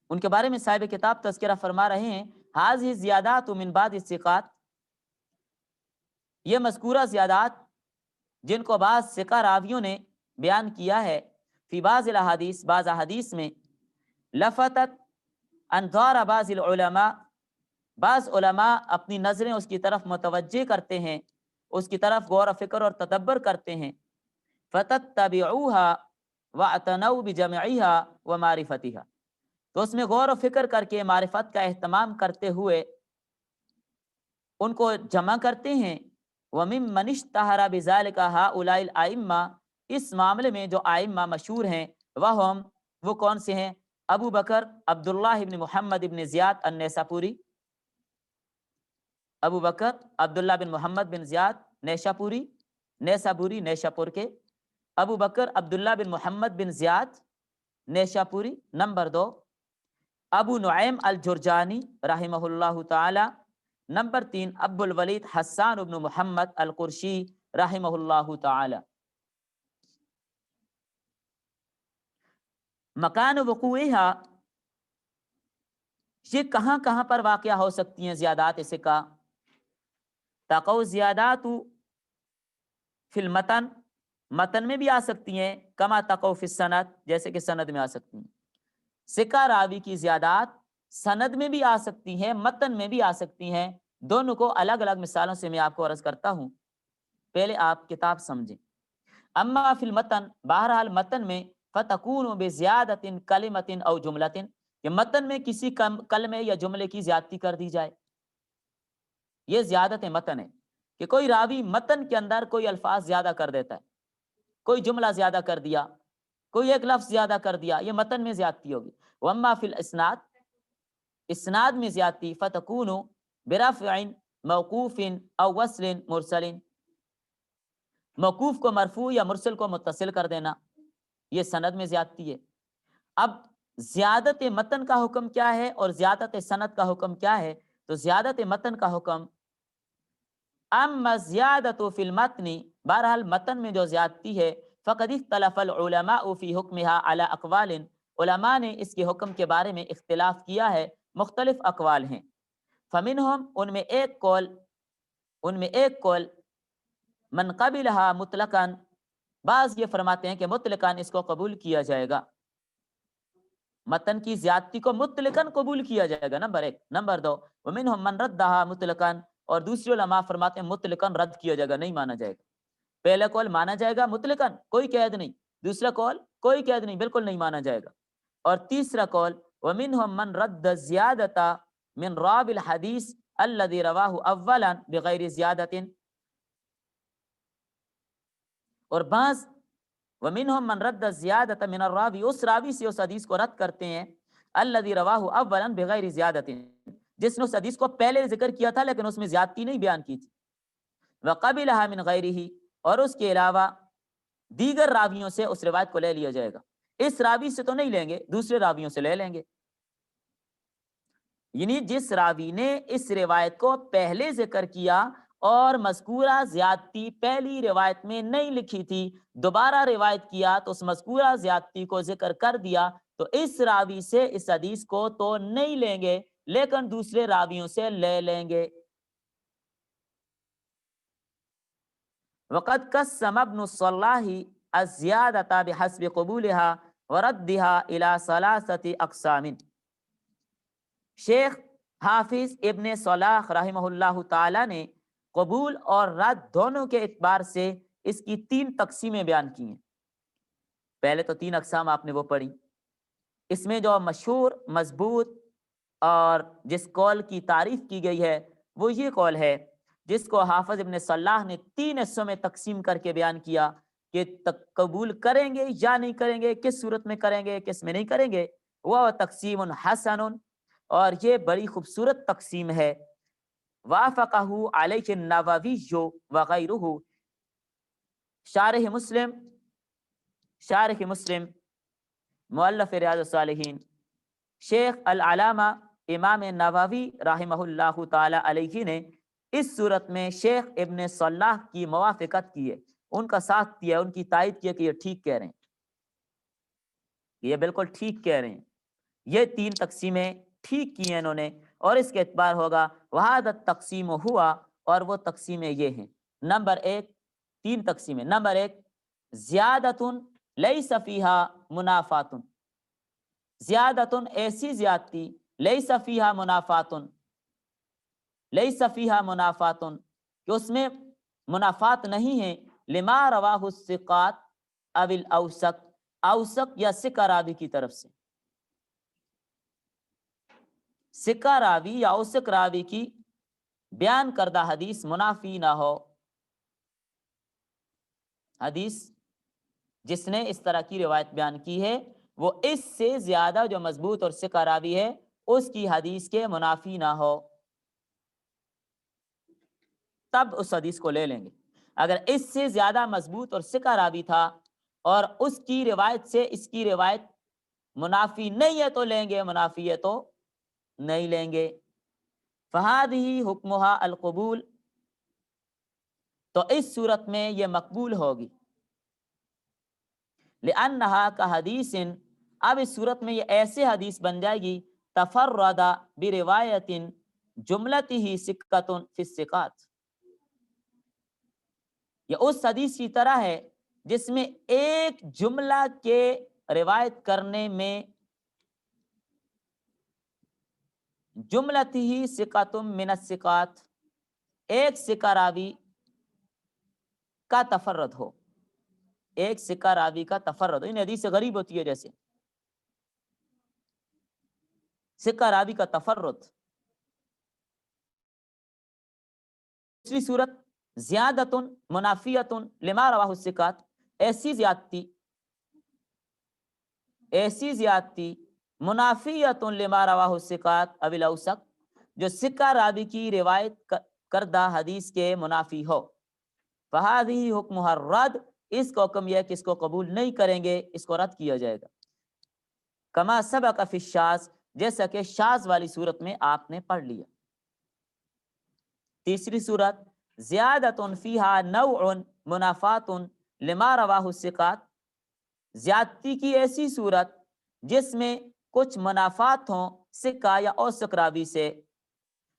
ان کے بارے میں صاحب کتاب تذکرہ فرما رہے ہیں, حاذہ زیادات من بعض الثقات, یہ مذکورہ زیادات جن کو بعض ثقہ راویوں نے بیان کیا ہے, فی بعض الاحادیث, بعض احادیث میں, لفتت انظار بعض العلماء, بعض علماء اپنی نظریں اس کی طرف متوجہ کرتے ہیں, اس کی طرف غور و فکر اور تدبر کرتے ہیں. فتتبعوها واعتنوا بجمعها ومعرفتها, تو اس میں غور و فکر کر کے معرفت کا اہتمام کرتے ہوئے ان کو جمع کرتے ہیں. وَمِمَّنِ اشْتَهَرَ بِذَلِكَ هَؤُلَاءِ الْأَئِمَّةِ, اس معاملے میں جو ائمہ مشہور ہیں, وہ کون سے ہیں؟ ابو بکر عبداللہ ابن محمد ابن زیاد النیساپوری, ابو بکر عبداللہ بن محمد بن زیاد نیشاپوری, نیشاپور کے. ابو بکر عبداللہ بن محمد بن زیاد نیشاپوری. نمبر 2 ابو نعیم الجرجانی رحمہ اللہ تعالی. نمبر 3 ابو الولید حسان بن محمد القرشی رحمہ اللہ تعالی. مکان وقوعها، یہ کہاں کہاں پر واقع ہو سکتی ہیں زیادات سکہ؟ تقو زیادات فی المتن، متن میں بھی آ سکتی ہیں، کما تقو فی السند، جیسے کہ سند میں آ سکتی ہیں. سکہ راوی کی زیادات سند میں بھی آ سکتی ہیں، متن میں بھی آ سکتی ہیں. دونوں کو الگ الگ مثالوں سے میں آپ کو عرض کرتا ہوں، پہلے آپ کتاب سمجھیں. اما فی المتن، بہرحال متن میں، فتکون بزیادت کلمۃ او جملۃ، کہ متن میں کسی کلمے یا جملے کی زیادتی کر دی جائے. یہ زیادت متن ہے کہ کوئی راوی متن کے اندر کوئی الفاظ زیادہ کر دیتا ہے، کوئی جملہ زیادہ کر دیا، کوئی ایک لفظ زیادہ کر دیا، یہ متن میں زیادتی ہوگی. واما فی الاسناد، اسناد میں زیادتی، فتکون برفع موقوف او وصل مرسل، موقوف کو مرفوع یا مرسل کو متصل کر دینا، یہ سند میں زیادتی ہے. اب زیادت متن کا حکم کیا ہے اور زیادت سند کا حکم کیا ہے؟ تو زیادت متن کا حکم، اما زیادت فی المتن، بہرحال متن میں جو زیادتی ہے، فقد اختلف العلماء فی حکمها علی اقوال، علماء نے اس کے حکم کے بارے میں اختلاف کیا ہے، مختلف اقوال ہیں. فمنہم، ان میں ایک قول من قبلها مطلقاً، بعض یہ فرماتے ہیں کہ مطلقاً اس کو قبول کیا جائے گا، متن کی زیادتی کو مطلقاً قبول کیا جائے گا. نمبر 1. نمبر 2 ومنہم من ردها مطلقاً، اور دوسرے علماء فرماتے ہیں مطلقاً رد کیا جائے گا، نہیں مانا جائے گا. پہلا قول مانا جائے گا مطلقاً، کوئی قید نہیں. دوسرا قول کوئی قید نہیں، بالکل نہیں مانا جائے گا. اور تیسرا قول ومنہم من رد زیادۃ من راب الحدیث الذي رواه اولا بغیر زیادۃ، اور بعض ومنہم من رد زیادۃ من الراوی، اس راوی سے اس حدیث کو رد کرتے ہیں، الذي رواه اولا بغیر زیادۃ، جس نے اس حدیث کو پہلے ذکر کیا تھا لیکن اس میں زیادتی نہیں بیان کی تھی. وقبلها من غیرہ، اور اس کے علاوہ دیگر راویوں سے اس روایت کو لے لیا جائے گا. اس راوی سے تو نہیں لیں گے، دوسرے راویوں سے لے لیں گے. یعنی جس راوی نے اس روایت کو پہلے ذکر کیا اور مذکورہ زیادتی پہلی روایت میں نہیں لکھی تھی، دوبارہ روایت کیا تو اس مذکورہ زیادتی کو ذکر کر دیا، تو اس راوی سے اس حدیث کو تو نہیں لیں گے لیکن دوسرے راویوں سے لے لیں گے. وقد قسم ابن الصلاح الزیادۃ بحسب قبولها وردها الى ثلاثة اقسام، شیخ حافظ ابن صلاح رحمہ اللہ تعالی نے قبول اور رد دونوں کے اعتبار سے اس کی 3 تقسیمیں بیان کی ہیں. پہلے تو 3 اقسام آپ نے وہ پڑھی. اس میں جو مشہور مضبوط اور جس قول کی تعریف کی گئی ہے وہ یہ قول ہے جس کو حافظ ابن صلاح نے 3 حصوں میں تقسیم کر کے بیان کیا کہ قبول کریں گے یا نہیں کریں گے، کس صورت میں کریں گے، کس میں نہیں کریں گے. وہ تقسیم حسن، اور یہ بڑی خوبصورت تقسیم ہے. وافقہ علیہ النووی وغیرہ، شارح مسلم مؤلف ریاض الصالحین، شیخ العلامہ امام نووی رحمہ اللہ تعالی علیہ نے اس صورت میں شیخ ابن صلاح کی موافقت کی ہے، ان کا ساتھ دیا، ان کی تائید کیا کہ یہ ٹھیک کہہ رہے ہیں، یہ بالکل ٹھیک کہہ رہے ہیں. یہ 3 تقسیمیں ٹھیک کی ہیں انہوں نے، اور اس کے اعتبار ہوگا وحادت تقسیم ہوا، اور وہ تقسیمیں یہ ہیں. نمبر 1، 3 تقسیمیں. نمبر 1 زیادت لیس فیہا منافات، زیادت ایسی زیادتی، لیس فیہا منافات، لیس فیہا منافات کہ اس میں منافات نہیں ہے، لما رواہ الثقات او الاوثق، اوثق یا ثقہ راوی کی طرف سے. ثقہ راوی یا اوثق راوی کی بیان کردہ حدیث منافی نہ ہو. حدیث جس نے اس طرح کی روایت بیان کی ہے وہ اس سے زیادہ جو مضبوط اور ثقہ راوی ہے اس کی حدیث کے منافی نہ ہو، تب اس حدیث کو لے لیں گے. اگر اس سے زیادہ مضبوط اور ثقہ راوی تھا اور اس کی روایت سے اس کی روایت منافی نہیں ہے تو لیں گے، منافی ہے تو نہیں لیں گے۔ فہذہ حکمہا القبول، تو اس صورت میں یہ مقبول ہوگی۔ لأنہا کا حدیث، اب اس صورت میں یہ ایسے حدیث بن جائے گی تفرد بروایت جملتہ ثقۃ فی الثقات، یہ اس حدیث کی طرح ہے جس میں ایک جملہ کے روایت کرنے میں جملتہ ثقۃ من الثقات، ایک ثقہ راوی کا تفرد ہو، ایک ثقہ راوی کا تفرد ہو، ان حدیث سے غریب ہوتی ہے جیسے ثقہ راوی کا تفرد۔ دوسری صورت زیادت منافیت لما رواہ الثقات، ایسی زیادتی منافیت لما رواہ الثقات اب الاوثق، جو ثقہ راوی کی روایت کردہ حدیث کے منافی ہو۔ فہذہ حکم الرد، اس کا حکم یہ ہے کہ اس کو قبول نہیں کریں گے، اس کو رد کیا جائے گا۔ کما سبق فی الشاذ، جیسا کہ شاذ والی صورت میں آپ نے پڑھ لیا۔ تیسری صورت زیادت فیہا نوع منافات لما رواہ الثقات، زیادتی کی ایسی صورت جس میں کچھ منافات ہوں ثقہ یا اوثق راوی سے۔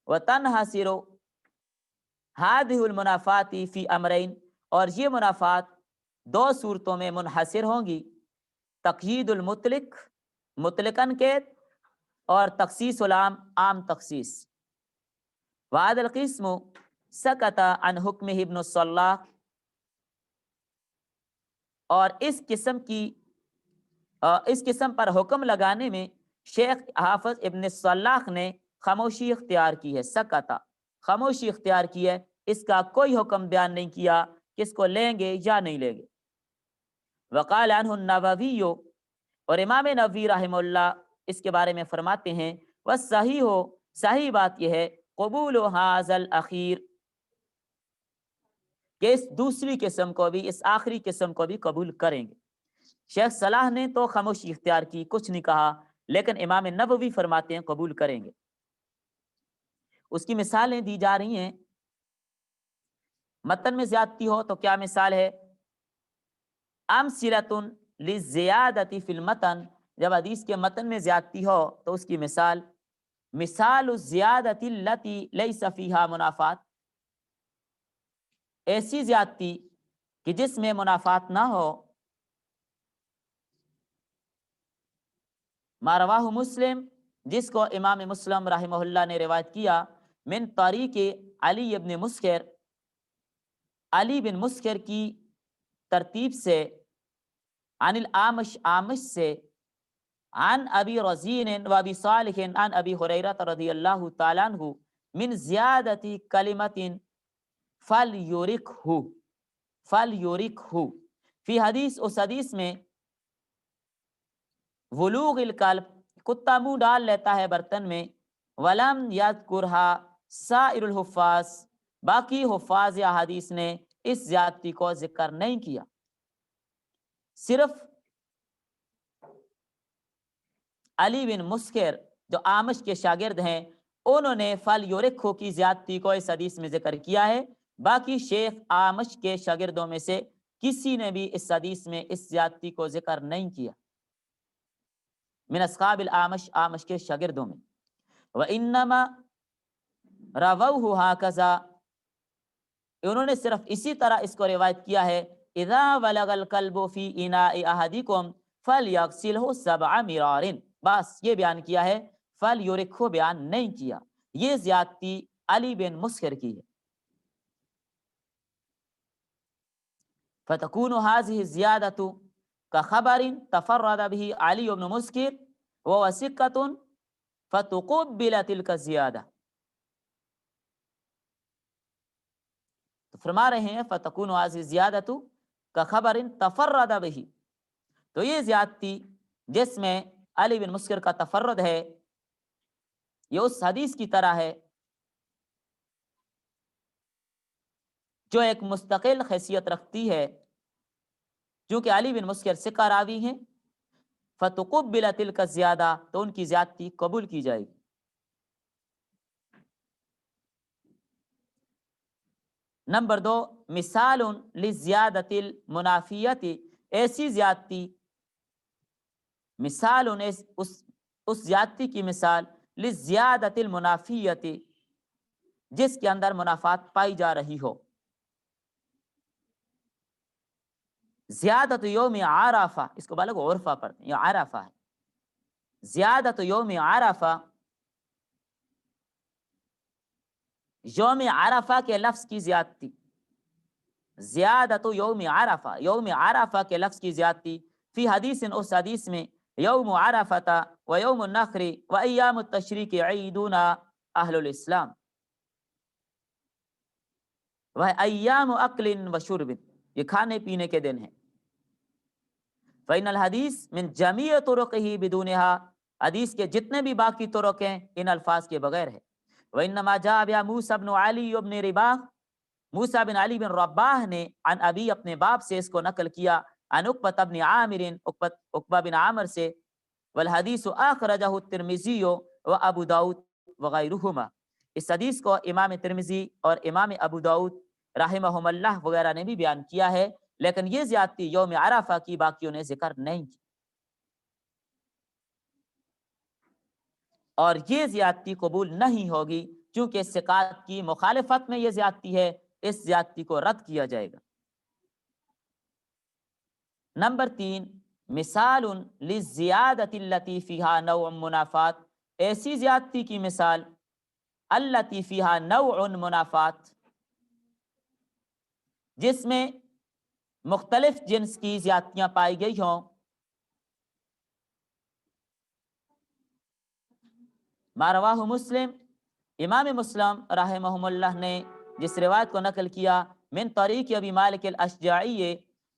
وتنحصر هذه المنافات فی امرین، اور یہ منافات دو صورتوں میں منحصر ہوں گی، تقیید المطلق، مطلقاً قید، اور تخصیص العام، عام تخصیص۔ وهذا القسم سکت عن حکمہ ابن الصلاح، اور اس قسم پر حکم لگانے میں شیخ حافظ ابن الصلاح نے خاموشی اختیار کی ہے، سکتا، خاموشی اختیار کی ہے، اس کا کوئی حکم بیان نہیں کیا کہ اس کو لیں گے یا نہیں لیں گے۔ وقال عنہ النووی، اور امام نووی رحمہ اللہ اس کے بارے میں فرماتے ہیں والصحیح، صحیح بات یہ ہے قبول ھذا الاخیر، کہ اس دوسری قسم کو بھی، اس آخری قسم کو بھی قبول کریں گے۔ شیخ صلاح نے تو خاموشی اختیار کی، کچھ نہیں کہا، لیکن امام نووی فرماتے ہیں قبول کریں گے۔ اس کی مثالیں دی جا رہی ہیں، متن میں زیادتی ہو تو کیا مثال ہے؟ امثلۃ للزیادۃ فی المتن، جب حدیث کے متن میں زیادتی ہو تو اس کی مثال مثال الزیادۃ التی لیس فیہا منافات، ایسی زیادتی کہ جس میں منافات نہ ہو۔ ما رواہ مسلم، جس کو امام مسلم رحمہ اللہ نے روایت کیا، من طریق علی بن مسکر، علی بن مسکر کی ترتیب سے، عن الاعمش، اعمش سے، عن ابی رزین و ابی صالح عن ابی ہریرہ رضی اللہ تعالیٰ عنہ، من زیادت کلمت فلیورکہ، فلیورکہ، فی حدیث، اس حدیث میں ولوغ القلب، کتا منہ ڈال لیتا ہے برتن میں، ولم یذکرھا سائر الحفاظ، باقی حفاظ یا حدیث نے اس زیادتی کو ذکر نہیں کیا، صرف علی بن مسکر جو اعمش کے شاگرد ہیں انہوں نے فلیورکھو کی زیادتی کو اس حدیث میں ذکر کیا ہے، باقی شیخ اعمش کے شاگردوں میں سے کسی نے بھی اس حدیث میں اس زیادتی کو ذکر نہیں کیا، من اصحاب الاعمش، اعمش کے شاگردوں میں۔ وانما رووہ ہکذا، انہوں نے صرف اسی طرح اس کو روایت کیا ہے، اذا ولغ الکلب فی اناء احدکم فلیغسلہ 7 مرار، بس یہ بیان کیا ہے، فلیورکھو بیان نہیں کیا، یہ زیادتی علی بن مسکر کی ہے۔ فتکون هذه الزیادۃ کخبر تفرد به علی بن مسکر وهو ثقۃ فتقبل تلک الزیادہ، تو فرما رہے ہیں فتکون هذه الزیادۃ کخبر تفرد به، تو یہ زیادتی جس میں علی بن مسکر کا تفرد ہے، یہ اس حدیث کی طرح ہے جو ایک مستقل حیثیت رکھتی ہے، چونکہ علی بن مسکر ثقہ راوی ہیں، فتقبل تلک الزیادہ، تو ان کی زیادتی قبول کی جائے گی۔ نمبر 2، مثال لزیادت المنافیت، ایسی زیادتی، مثال اس زیادتی کی مثال، لزیادت المنافیت، جس کے اندر منافات پائی جا رہی ہو۔ زیادت یوم عرفہ، اس کو بالغ عرفہ پڑھتے ہیں، یہ عرفہ ہے۔ زیادت یوم عرفہ، یوم عرفہ کے لفظ کی زیادتی، زیادت یوم عرفہ، یوم عرفہ کے لفظ کی زیادتی، فی حدیث، اس حدیث میں، یوم عرفہ و یوم النحر و ایام التشریق عیدون اہل الاسلام وہ ایام اکل و شرب، یہ کھانے پینے کے دن ہیں۔ فإن الحدیث من جمیع طرقہ بدونہا، حدیث کے جتنے بھی باقی طرق ہیں ان الفاظ کے بغیر ہے۔ وإنما جاء بها موسیٰ بن علی بن رباح، موسیٰ بن علی بن رباح نے عن ابی، اپنے باپ سے اس کو نقل کیا، عن عقبہ بن عامر، عقبہ بن عامر سے، والحدیث اخرجہ الترمذی و ابو داؤد وغیرہما، اس حدیث کو امام ترمذی اور امام ابو داؤد رحمہم اللہ وغیرہ نے بھی بیان کیا ہے، لیکن یہ زیادتی یوم عرفہ کی باقیوں نے ذکر نہیں کی، اور یہ زیادتی قبول نہیں ہوگی کیونکہ ثقات کی مخالفت میں یہ زیادتی ہے، اس زیادتی کو رد کیا جائے گا۔ نمبر 3، مثال للزیادت التی فیہا نوع منافات، ایسی زیادتی کی مثال، التی فیہا نوع منافات، جس میں مختلف جنس کی زیادتیاں پائی گئی ہوں۔ ما رواہ مسلم، امام مسلم رحمہم اللہ نے جس روایت کو نقل کیا، من طریق ابی مالک الاشجعی،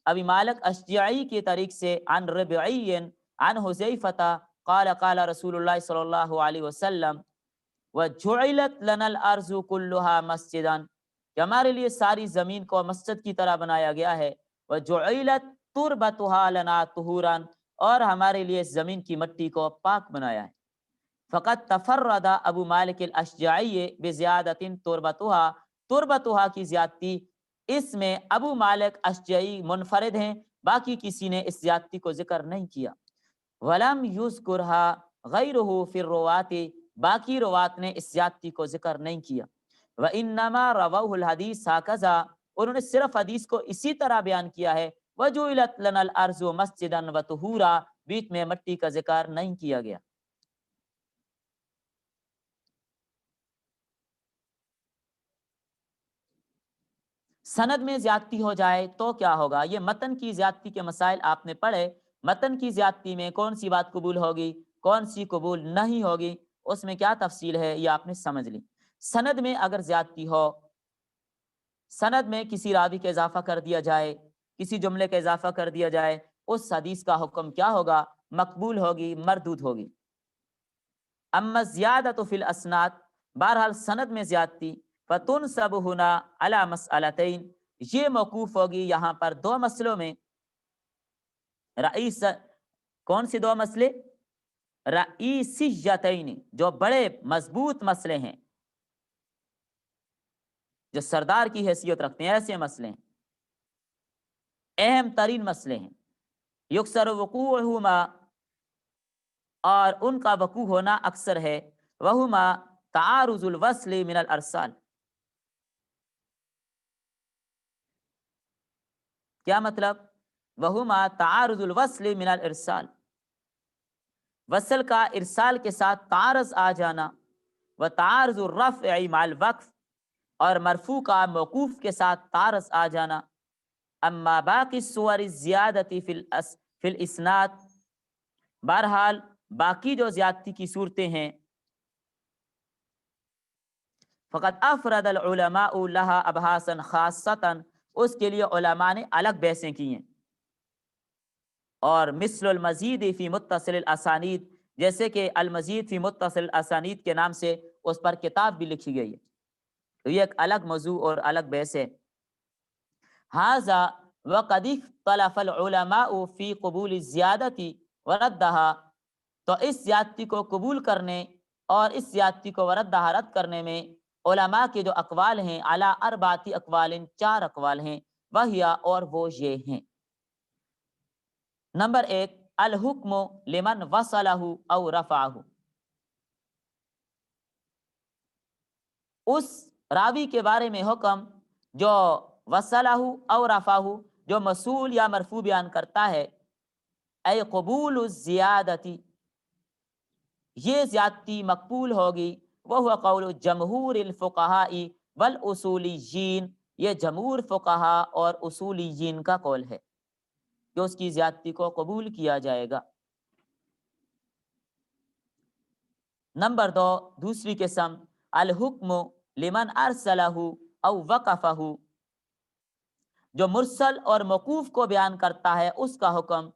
ابی مالک اشجعی کی طریق سے، عن ربعی عن حذیفہ قال قال رسول اللہ صلی اللہ علیہ وسلم، وجعلت لنا الارض کلها مسجدا، کہ ہمارے لیے ساری زمین کو مسجد کی طرح بنایا گیا ہے، وجعلت تربتها لنا طہورا، اور ہمارے لیے زمین کی مٹی کو پاک بنایا ہے۔ فقط تفرد ابو مالک الاشجعی بزیادت تربتها کی زیادتی، اس میں ابو مالک اشجعی منفرد ہیں، باقی کسی نے اس زیادتی کو ذکر نہیں کیا۔ ولم یذکرها غیرہ فی الروات، باقی روات نے اس زیادتی کو ذکر نہیں کیا۔ وانما رووہ الحدیث ہکذا، انہوں نے صرف حدیث کو اسی طرح بیان کیا ہے، وجعلت لنا الارض مسجدا وطہورا، بیچ میں مٹی کا ذکر نہیں کیا گیا۔ سند میں زیادتی ہو جائے تو کیا ہوگا؟ یہ متن کی زیادتی کے مسائل آپ نے پڑھے، متن کی زیادتی میں کون سی بات قبول ہوگی، کون سی قبول نہیں ہوگی، اس میں کیا تفصیل ہے یہ آپ نے سمجھ لی۔ سند میں اگر زیادتی ہو، سند میں کسی راوی کا اضافہ کر دیا جائے، کسی جملے کا اضافہ کر دیا جائے، اس حدیث کا حکم کیا ہوگا؟ مقبول ہوگی، مردود ہوگی۔ اما زیادت فی الاسناد، بہرحال سند میں زیادتی، فتنسب ہنا علی مسئلتین، یہ موقوف ہوگی یہاں پر دو مسئلوں میں۔ رئیس، کون سی دو مسئلے؟ رئیسیتین، جو بڑے مضبوط مسئلے ہیں، جو سردار کی حیثیت رکھتے ہیں، ایسے مسئلے ہیں، اہم ترین مسئلے ہیں۔ یکسر وقوعہما، اور ان کا وقوع ہونا اکثر ہے، وہما تعارض الوصل من الارسال، کیا مطلب؟ وہما تعارض الوصل من الارسال، وصل کا ارسال کے ساتھ تعارض آ جانا، و تعارض الرفع مع الوقف، اور مرفوع کا موقوف کے ساتھ تعارض آ جانا۔ اما باقی الصور الزیادتی فی الاسناد، بہرحال باقی جو زیادتی کی صورتیں ہیں، فقط افرد العلماء لہا ابحاثا خاصتا، اس کے لیے علماء نے الگ بحثیں کی ہیں، اور مثل المزید فی متصل الاسانید، جیسے کہ المزید فی متصل الاسانید کے نام سے اس پر کتاب بھی لکھی گئی ہے، تو یہ ایک الگ موضوع اور الگ بحث ہے۔ ہذا وَقَدِ اخْتَلَفَ الْعُلَمَاءُ فِي قُبُولِ الزِّيَادَةِ وَرَدَّهَا، تو اس زیادتی کو قبول کرنے اور اس زیادتی کو وردہ رد کرنے میں علماء کے جو اقوال ہیں علی اربعۃ اقوال، 4 اقوال ہیں، وہیا اور وہ یہ ہیں۔ نمبر 1، الحکم لمن وصلہ او رفعہ، اس راوی کے بارے میں حکم جو وصلہ او رفعہ، جو موصول یا مرفوع بیان کرتا ہے، اے قبول الزیادتی، یہ زیادتی مقبول ہوگی، وہ قول جمہور الفقہاء والاصولیین، یہ جمہور فقہا اور اصولیین کا قول ہے کہ اس کی زیادتی کو قبول کیا جائے گا۔ نمبر 2، دوسری قسم، الحکم لمن ارسلہ او وقفہ، جو مرسل اور موقوف کو بیان کرتا ہے اس کا حکم،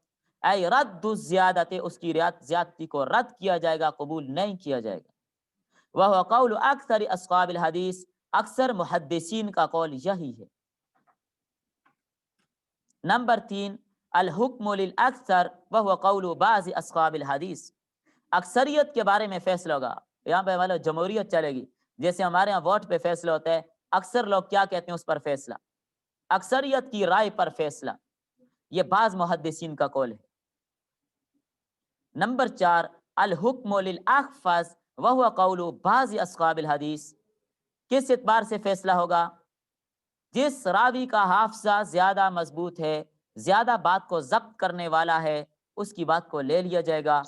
اے رد الزیادت، اس کی زیادتی کو رد کیا جائے گا، قبول نہیں کیا جائے گا۔ وہ قول اکثر اصحاب الحدیث، اکثر محدثین کا قول یہی ہے۔ نمبر 3، الحکم للاکثر وہو قول بعض اصحاب الحدیث، اکثریت کے بارے میں فیصلہ ہوگا، یہاں پہ ہمارا جمہوریت چلے گی، جیسے ہمارے یہاں ووٹ پہ فیصلہ ہوتا ہے، اکثر لوگ کیا کہتے ہیں اس پر فیصلہ، اکثریت کی رائے پر فیصلہ، یہ بعض محدثین کا قول ہے۔ نمبر 4، الحکم للاحفظ وہو قول بعض اصحاب الحدیث، کس اعتبار سے فیصلہ ہوگا؟ جس راوی کا حافظہ زیادہ مضبوط ہے، زیادہ بات کو ضبط کرنے والا ہے، اس کی بات کو لے لیا جائے گا۔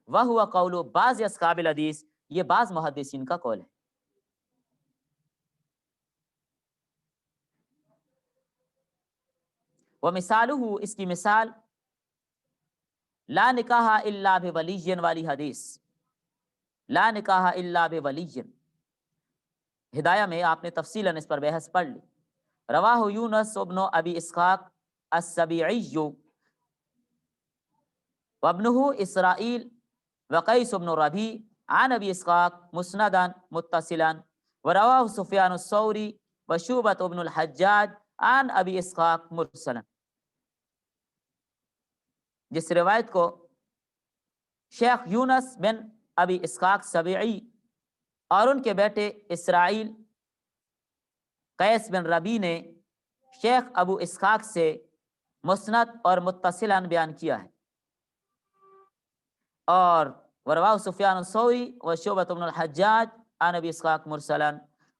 وہو قول بعض اصحاب الحدیث، یہ بعض محدثین کا قول ہے۔ ومثالہ، اس کی مثال، لا نکاح الا بولی والی حدیث، لا نکاح الا بولی، ہدایہ میں آپ نے تفصیلاً اس پر بحث پڑھ لی۔ رواہ یونس ابن ابی اسحاق السبیعی وابنہ اسرائیل وقیس بن ربیع عن ابی اسحاق مسندا متصلا، ورواہ سفیان الثوری وشعبۃ بن الحجاج عن ابی اسحاق مرسلا، جس روایت کو شیخ یونس بن ابی اسحاق سبیعی اور ان کے بیٹے اسرائیل قیس بن ربیع نے شیخ ابو اسحاق سے مسند اور متصلاً بیان کیا ہے، اور ورواہ سفیان الثوری و شعبۃ بن الحجاج عن ابی اسحاق مرسلا،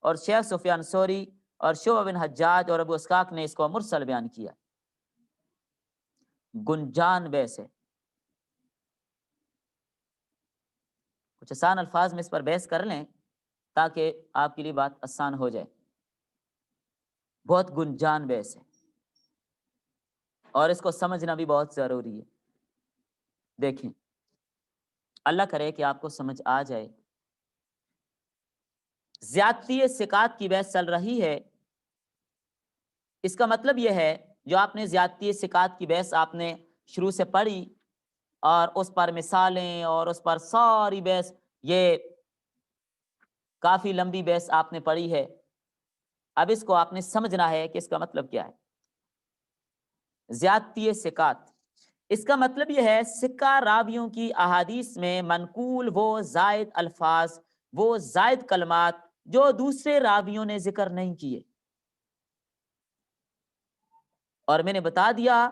اور شیخ سفیان ثوری اور شعبہ بن حجاج اور ابو اسحاق نے اس کو مرسل بیان کیا۔ گنجان بحث ہے، کچھ آسان الفاظ میں اس پر بحث کر لیں تاکہ آپ کے لیے بات آسان ہو جائے۔ بہت گنجان بحث ہے اور اس کو سمجھنا بھی بہت ضروری ہے۔ دیکھیں، اللہ کرے کہ آپ کو سمجھ آ جائے۔ زیادتی ثقات کی بحث چل رہی ہے، اس کا مطلب یہ ہے جو آپ نے زیادتی ثقات کی بحث آپ نے شروع سے پڑھی اور اس پر مثالیں اور اس پر ساری بحث، یہ کافی لمبی بحث آپ نے پڑھی ہے، اب اس کو آپ نے سمجھنا ہے کہ اس کا مطلب کیا ہے۔ زیادتی ثقات، اس کا مطلب یہ ہے سکہ راویوں کی احادیث میں منقول وہ زائد الفاظ، وہ زائد کلمات جو دوسرے راویوں نے ذکر نہیں کیے، اور میں نے بتا دیا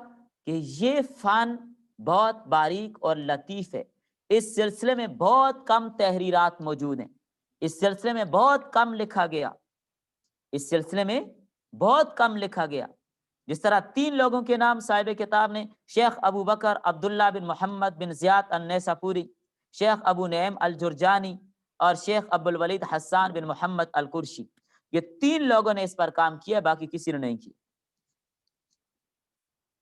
کہ یہ فن بہت باریک اور لطیف ہے، اس سلسلے میں بہت کم تحریرات موجود ہیں، اس سلسلے میں بہت کم لکھا گیا، اس سلسلے میں بہت کم لکھا گیا۔ جس طرح 3 لوگوں کے نام صاحب کتاب نے، شیخ ابو بکر عبداللہ بن محمد بن زیاد النیساپوری، شیخ ابو نعیم الجرجانی اور شیخ ابو الولید حسان بن محمد القرشی، یہ 3 لوگوں نے اس پر کام کیا، باقی کسی نے نہیں کیا۔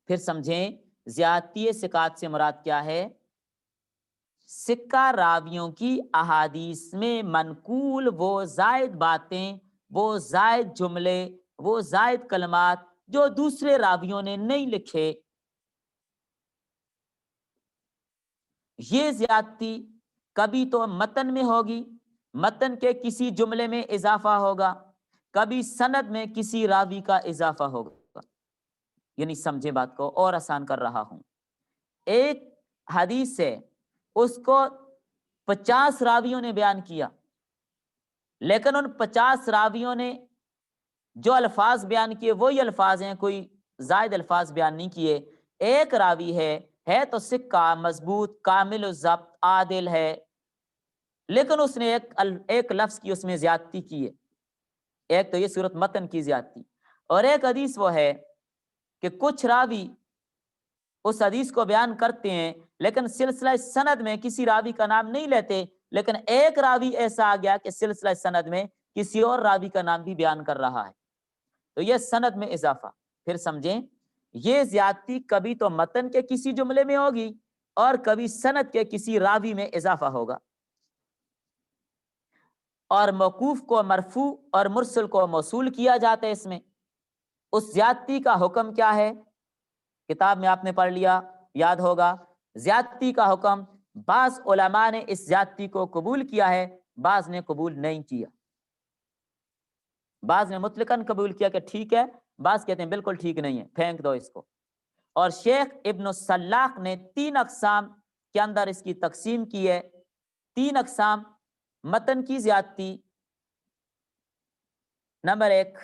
پھر سمجھیں زیادتی ثقات سے مراد کیا ہے؟ سکہ راویوں کی احادیث میں منقول وہ زائد باتیں، وہ زائد جملے، وہ زائد کلمات جو دوسرے راویوں نے نہیں لکھے، یہ زیادتی کبھی تو متن میں ہوگی، متن کے کسی جملے میں اضافہ ہوگا، کبھی سند میں کسی راوی کا اضافہ ہوگا۔ یعنی سمجھے بات کو اور آسان کر رہا ہوں. ایک حدیث سے اس کو 50 راویوں نے بیان کیا، لیکن ان 50 راویوں نے جو الفاظ بیان کیے وہی الفاظ ہیں، کوئی زائد الفاظ بیان نہیں کیے. ایک راوی ہے تو سکہ مضبوط کامل الضبط عادل ہے، لیکن اس نے ایک لفظ کی اس میں زیادتی کی ہے. ایک تو یہ صورت متن کی زیادتی، اور ایک حدیث وہ ہے کہ کچھ راوی اس حدیث کو بیان کرتے ہیں لیکن سلسلہ سند میں کسی راوی کا نام نہیں لیتے، لیکن ایک راوی ایسا آ گیا کہ سلسلہ سند میں کسی اور راوی کا نام بھی بیان کر رہا ہے، تو یہ سند میں اضافہ. پھر سمجھیں، یہ زیادتی کبھی تو متن کے کسی جملے میں ہوگی اور کبھی سند کے کسی راوی میں اضافہ ہوگا. اور موقوف کو مرفوع اور مرسل کو موصول کیا جاتا ہے. اس میں اس زیادتی کا حکم کیا ہے؟ کتاب میں آپ نے پڑھ لیا، یاد ہوگا. زیادتی کا حکم، بعض علماء نے اس زیادتی کو قبول کیا ہے، بعض نے قبول نہیں کیا. بعض نے مطلقاً قبول کیا کہ ٹھیک ہے، بعض کہتے ہیں بالکل ٹھیک نہیں ہے، پھینک دو اس کو. اور شیخ ابن السلاق نے 3 اقسام کے اندر اس کی تقسیم کی ہے. 3 اقسام متن کی زیادتی، نمبر 1،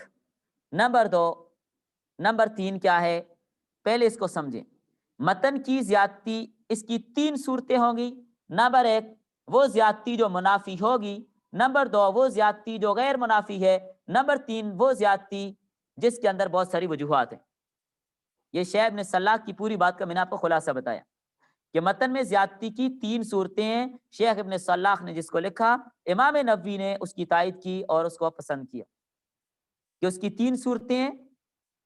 نمبر 2، نمبر 3 کیا ہے؟ پہلے اس کو سمجھیں. متن کی زیادتی اس کی 3 صورتیں ہوں گی. نمبر 1 وہ زیادتی جو منافی ہوگی، نمبر 2 وہ زیادتی جو غیر منافی ہے، نمبر 3 وہ زیادتی جس کے اندر بہت ساری وجوہات ہیں. یہ شیخ ابن سلاق کی پوری بات کا میں نے آپ کو خلاصہ بتایا کہ متن میں زیادتی کی 3 صورتیں ہیں. شیخ ابن سلاق نے جس کو لکھا، امام نووی نے اس کی تائید کی اور اس کو پسند کیا کہ اس کی 3 صورتیں ہیں.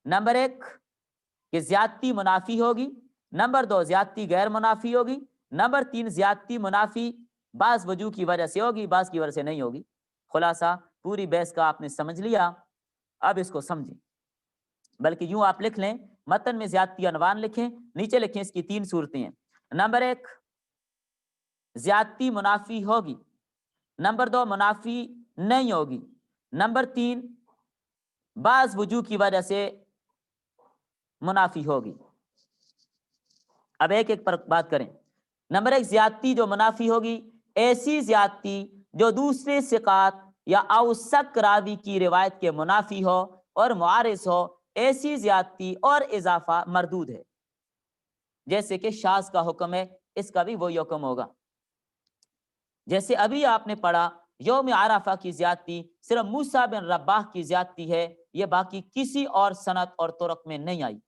نمبر 1 کہ زیادتی منافی ہوگی، نمبر 2 زیادتی غیر منافی ہوگی، نمبر 3 زیادتی منافی بعض وجوہ کی وجہ سے ہوگی، بعض کی وجہ سے نہیں ہوگی. خلاصہ پوری بحث کا آپ نے سمجھ لیا. اب اس کو سمجھیں، بلکہ یوں آپ لکھ لیں، متن میں زیادتی عنوان لکھیں، نیچے لکھیں اس کی 3 صورتیں ہیں. نمبر 1 زیادتی منافی ہوگی، نمبر 2 منافی نہیں ہوگی، نمبر 3 بعض وجوہ کی وجہ سے منافی ہوگی. اب ایک ایک پر بات کریں. نمبر 1 زیادتی جو منافی ہوگی، ایسی زیادتی جو دوسرے ثقات یا اوثق راوی کی روایت کے منافی ہو اور معارض ہو. ایسی زیادتی اور اضافہ مردود ہے. جیسے کہ شاذ کا حکم ہے، اس کا بھی وہی حکم ہوگا. جیسے ابھی آپ نے پڑھا یوم عرفہ کی زیادتی صرف موسیٰ بن رباح کی زیادتی ہے، یہ باقی کسی اور سند اور طرق میں نہیں آئی.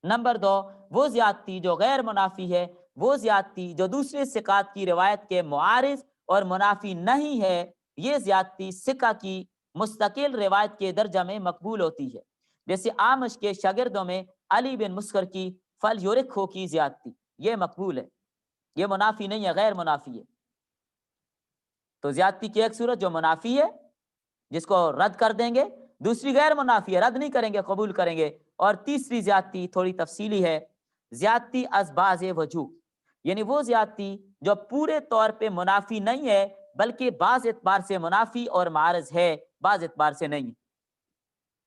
نمبر 2 وہ زیادتی جو غیر منافی ہے، وہ زیادتی جو دوسرے ثقات کی روایت کے معارض اور منافی نہیں ہے. یہ زیادتی ثقہ کی مستقل روایت کے درجہ میں مقبول ہوتی ہے. جیسے آمش کے شاگردوں میں علی بن مسکر کی فلیورکھو کی زیادتی، یہ مقبول ہے، یہ منافی نہیں ہے، غیر منافی ہے. تو زیادتی کی ایک صورت جو منافی ہے جس کو رد کر دیں گے، دوسری غیر منافی ہے، رد نہیں کریں گے، قبول کریں گے. اور تیسری زیادتی تھوڑی تفصیلی ہے، زیادتی از بعض وجوہ، یعنی وہ زیادتی جو پورے طور پہ منافی نہیں ہے بلکہ بعض اعتبار سے منافی اور معارض ہے، بعض اعتبار سے نہیں.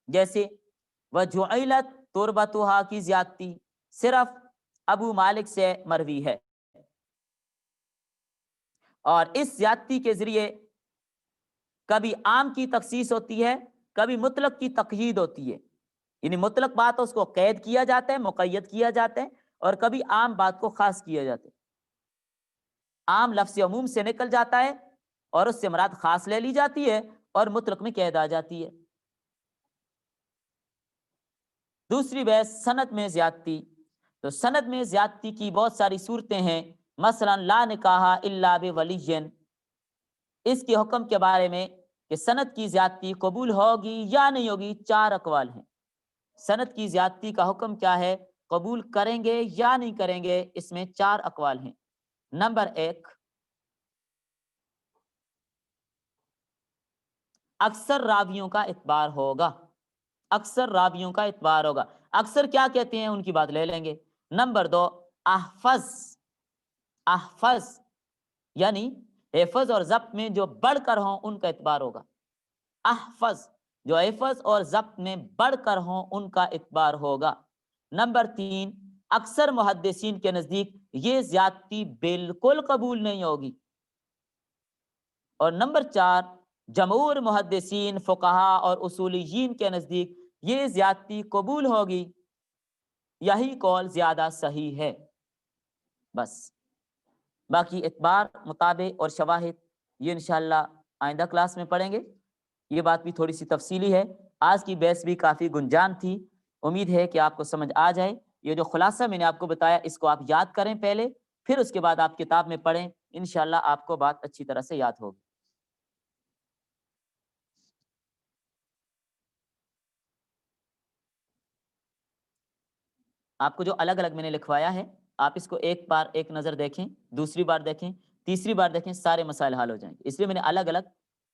جیسے وجعلت تربتها کی زیادتی صرف ابو مالک سے مروی ہے، اور اس زیادتی کے ذریعے کبھی عام کی تخصیص ہوتی ہے، کبھی مطلق کی تقیید ہوتی ہے. یعنی مطلق بات اس کو قید کیا جاتا ہے، مقید کیا جاتا ہے، اور کبھی عام بات کو خاص کیا جاتا ہے. عام لفظ عموم سے نکل جاتا ہے اور اس سے مراد خاص لے لی جاتی ہے، اور مطلق میں قید آ جاتی ہے. دوسری بحث سند میں زیادتی. تو سند میں زیادتی کی بہت ساری صورتیں ہیں. مثلا لا نکاح الا بولی، اس کے حکم کے بارے میں کہ سند کی زیادتی قبول ہوگی یا نہیں ہوگی 4 اقوال ہیں. سند کی زیادتی کا حکم کیا ہے، قبول کریں گے یا نہیں کریں گے، اس میں 4 اقوال ہیں. نمبر 1 اکثر راویوں کا اعتبار ہوگا، اکثر راویوں کا اعتبار ہوگا. اکثر کیا کہتے ہیں ان کی بات لے لیں گے. نمبر 2 احفظ، احفظ یعنی حفظ اور ضبط میں جو بڑھ کر ہوں ان کا اعتبار ہوگا. احفظ جو حفظ اور ضبط میں بڑھ کر ہوں ان کا اعتبار ہوگا۔ نمبر 3، اکثر محدثین کے نزدیک یہ زیادتی بالکل قبول نہیں ہوگی۔ اور نمبر 4، جمہور محدثین، فقہا اور اصولیین کے نزدیک یہ زیادتی قبول ہوگی، یہی قول زیادہ صحیح ہے۔ بس باقی اعتبار، مطابق اور شواہد یہ انشاءاللہ آئندہ کلاس میں پڑھیں گے۔ یہ بات بھی تھوڑی سی تفصیلی ہے، آج کی بحث بھی کافی گنجان تھی، امید ہے کہ آپ کو سمجھ آ جائے۔ یہ جو خلاصہ میں نے آپ کو بتایا اس کو آپ یاد کریں پہلے، پھر اس کے بعد آپ کتاب میں پڑھیں، انشاءاللہ آپ کو بات اچھی طرح سے یاد ہوگی۔ آپ کو جو الگ الگ میں نے لکھوایا ہے، آپ اس کو ایک بار ایک نظر دیکھیں، دوسری بار دیکھیں، تیسری بار دیکھیں، سارے مسائل حل ہو جائیں گے۔ اس لیے میں نے الگ الگ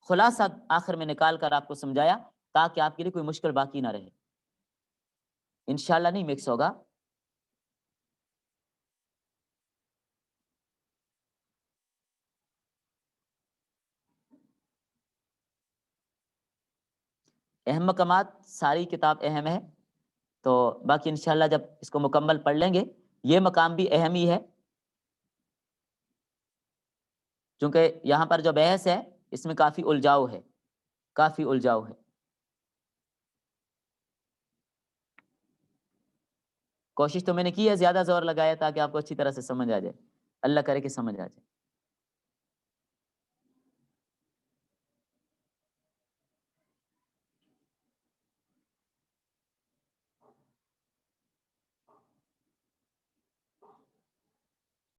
خلاصہ آخر میں نکال کر آپ کو سمجھایا تاکہ آپ کے لیے کوئی مشکل باقی نہ رہے۔ انشاءاللہ نہیں مکس ہوگا۔ اہم مقامات، ساری کتاب اہم ہے، تو باقی انشاءاللہ جب اس کو مکمل پڑھ لیں گے، یہ مقام بھی اہم ہی ہے، چونکہ یہاں پر جو بحث ہے اس میں کافی الجھاؤ ہے، کافی الجھاؤ ہے۔ کوشش تو میں نے کی ہے، زیادہ زور لگایا تاکہ آپ کو اچھی طرح سے سمجھ آ جائے، اللہ کرے کہ سمجھ آ جائے۔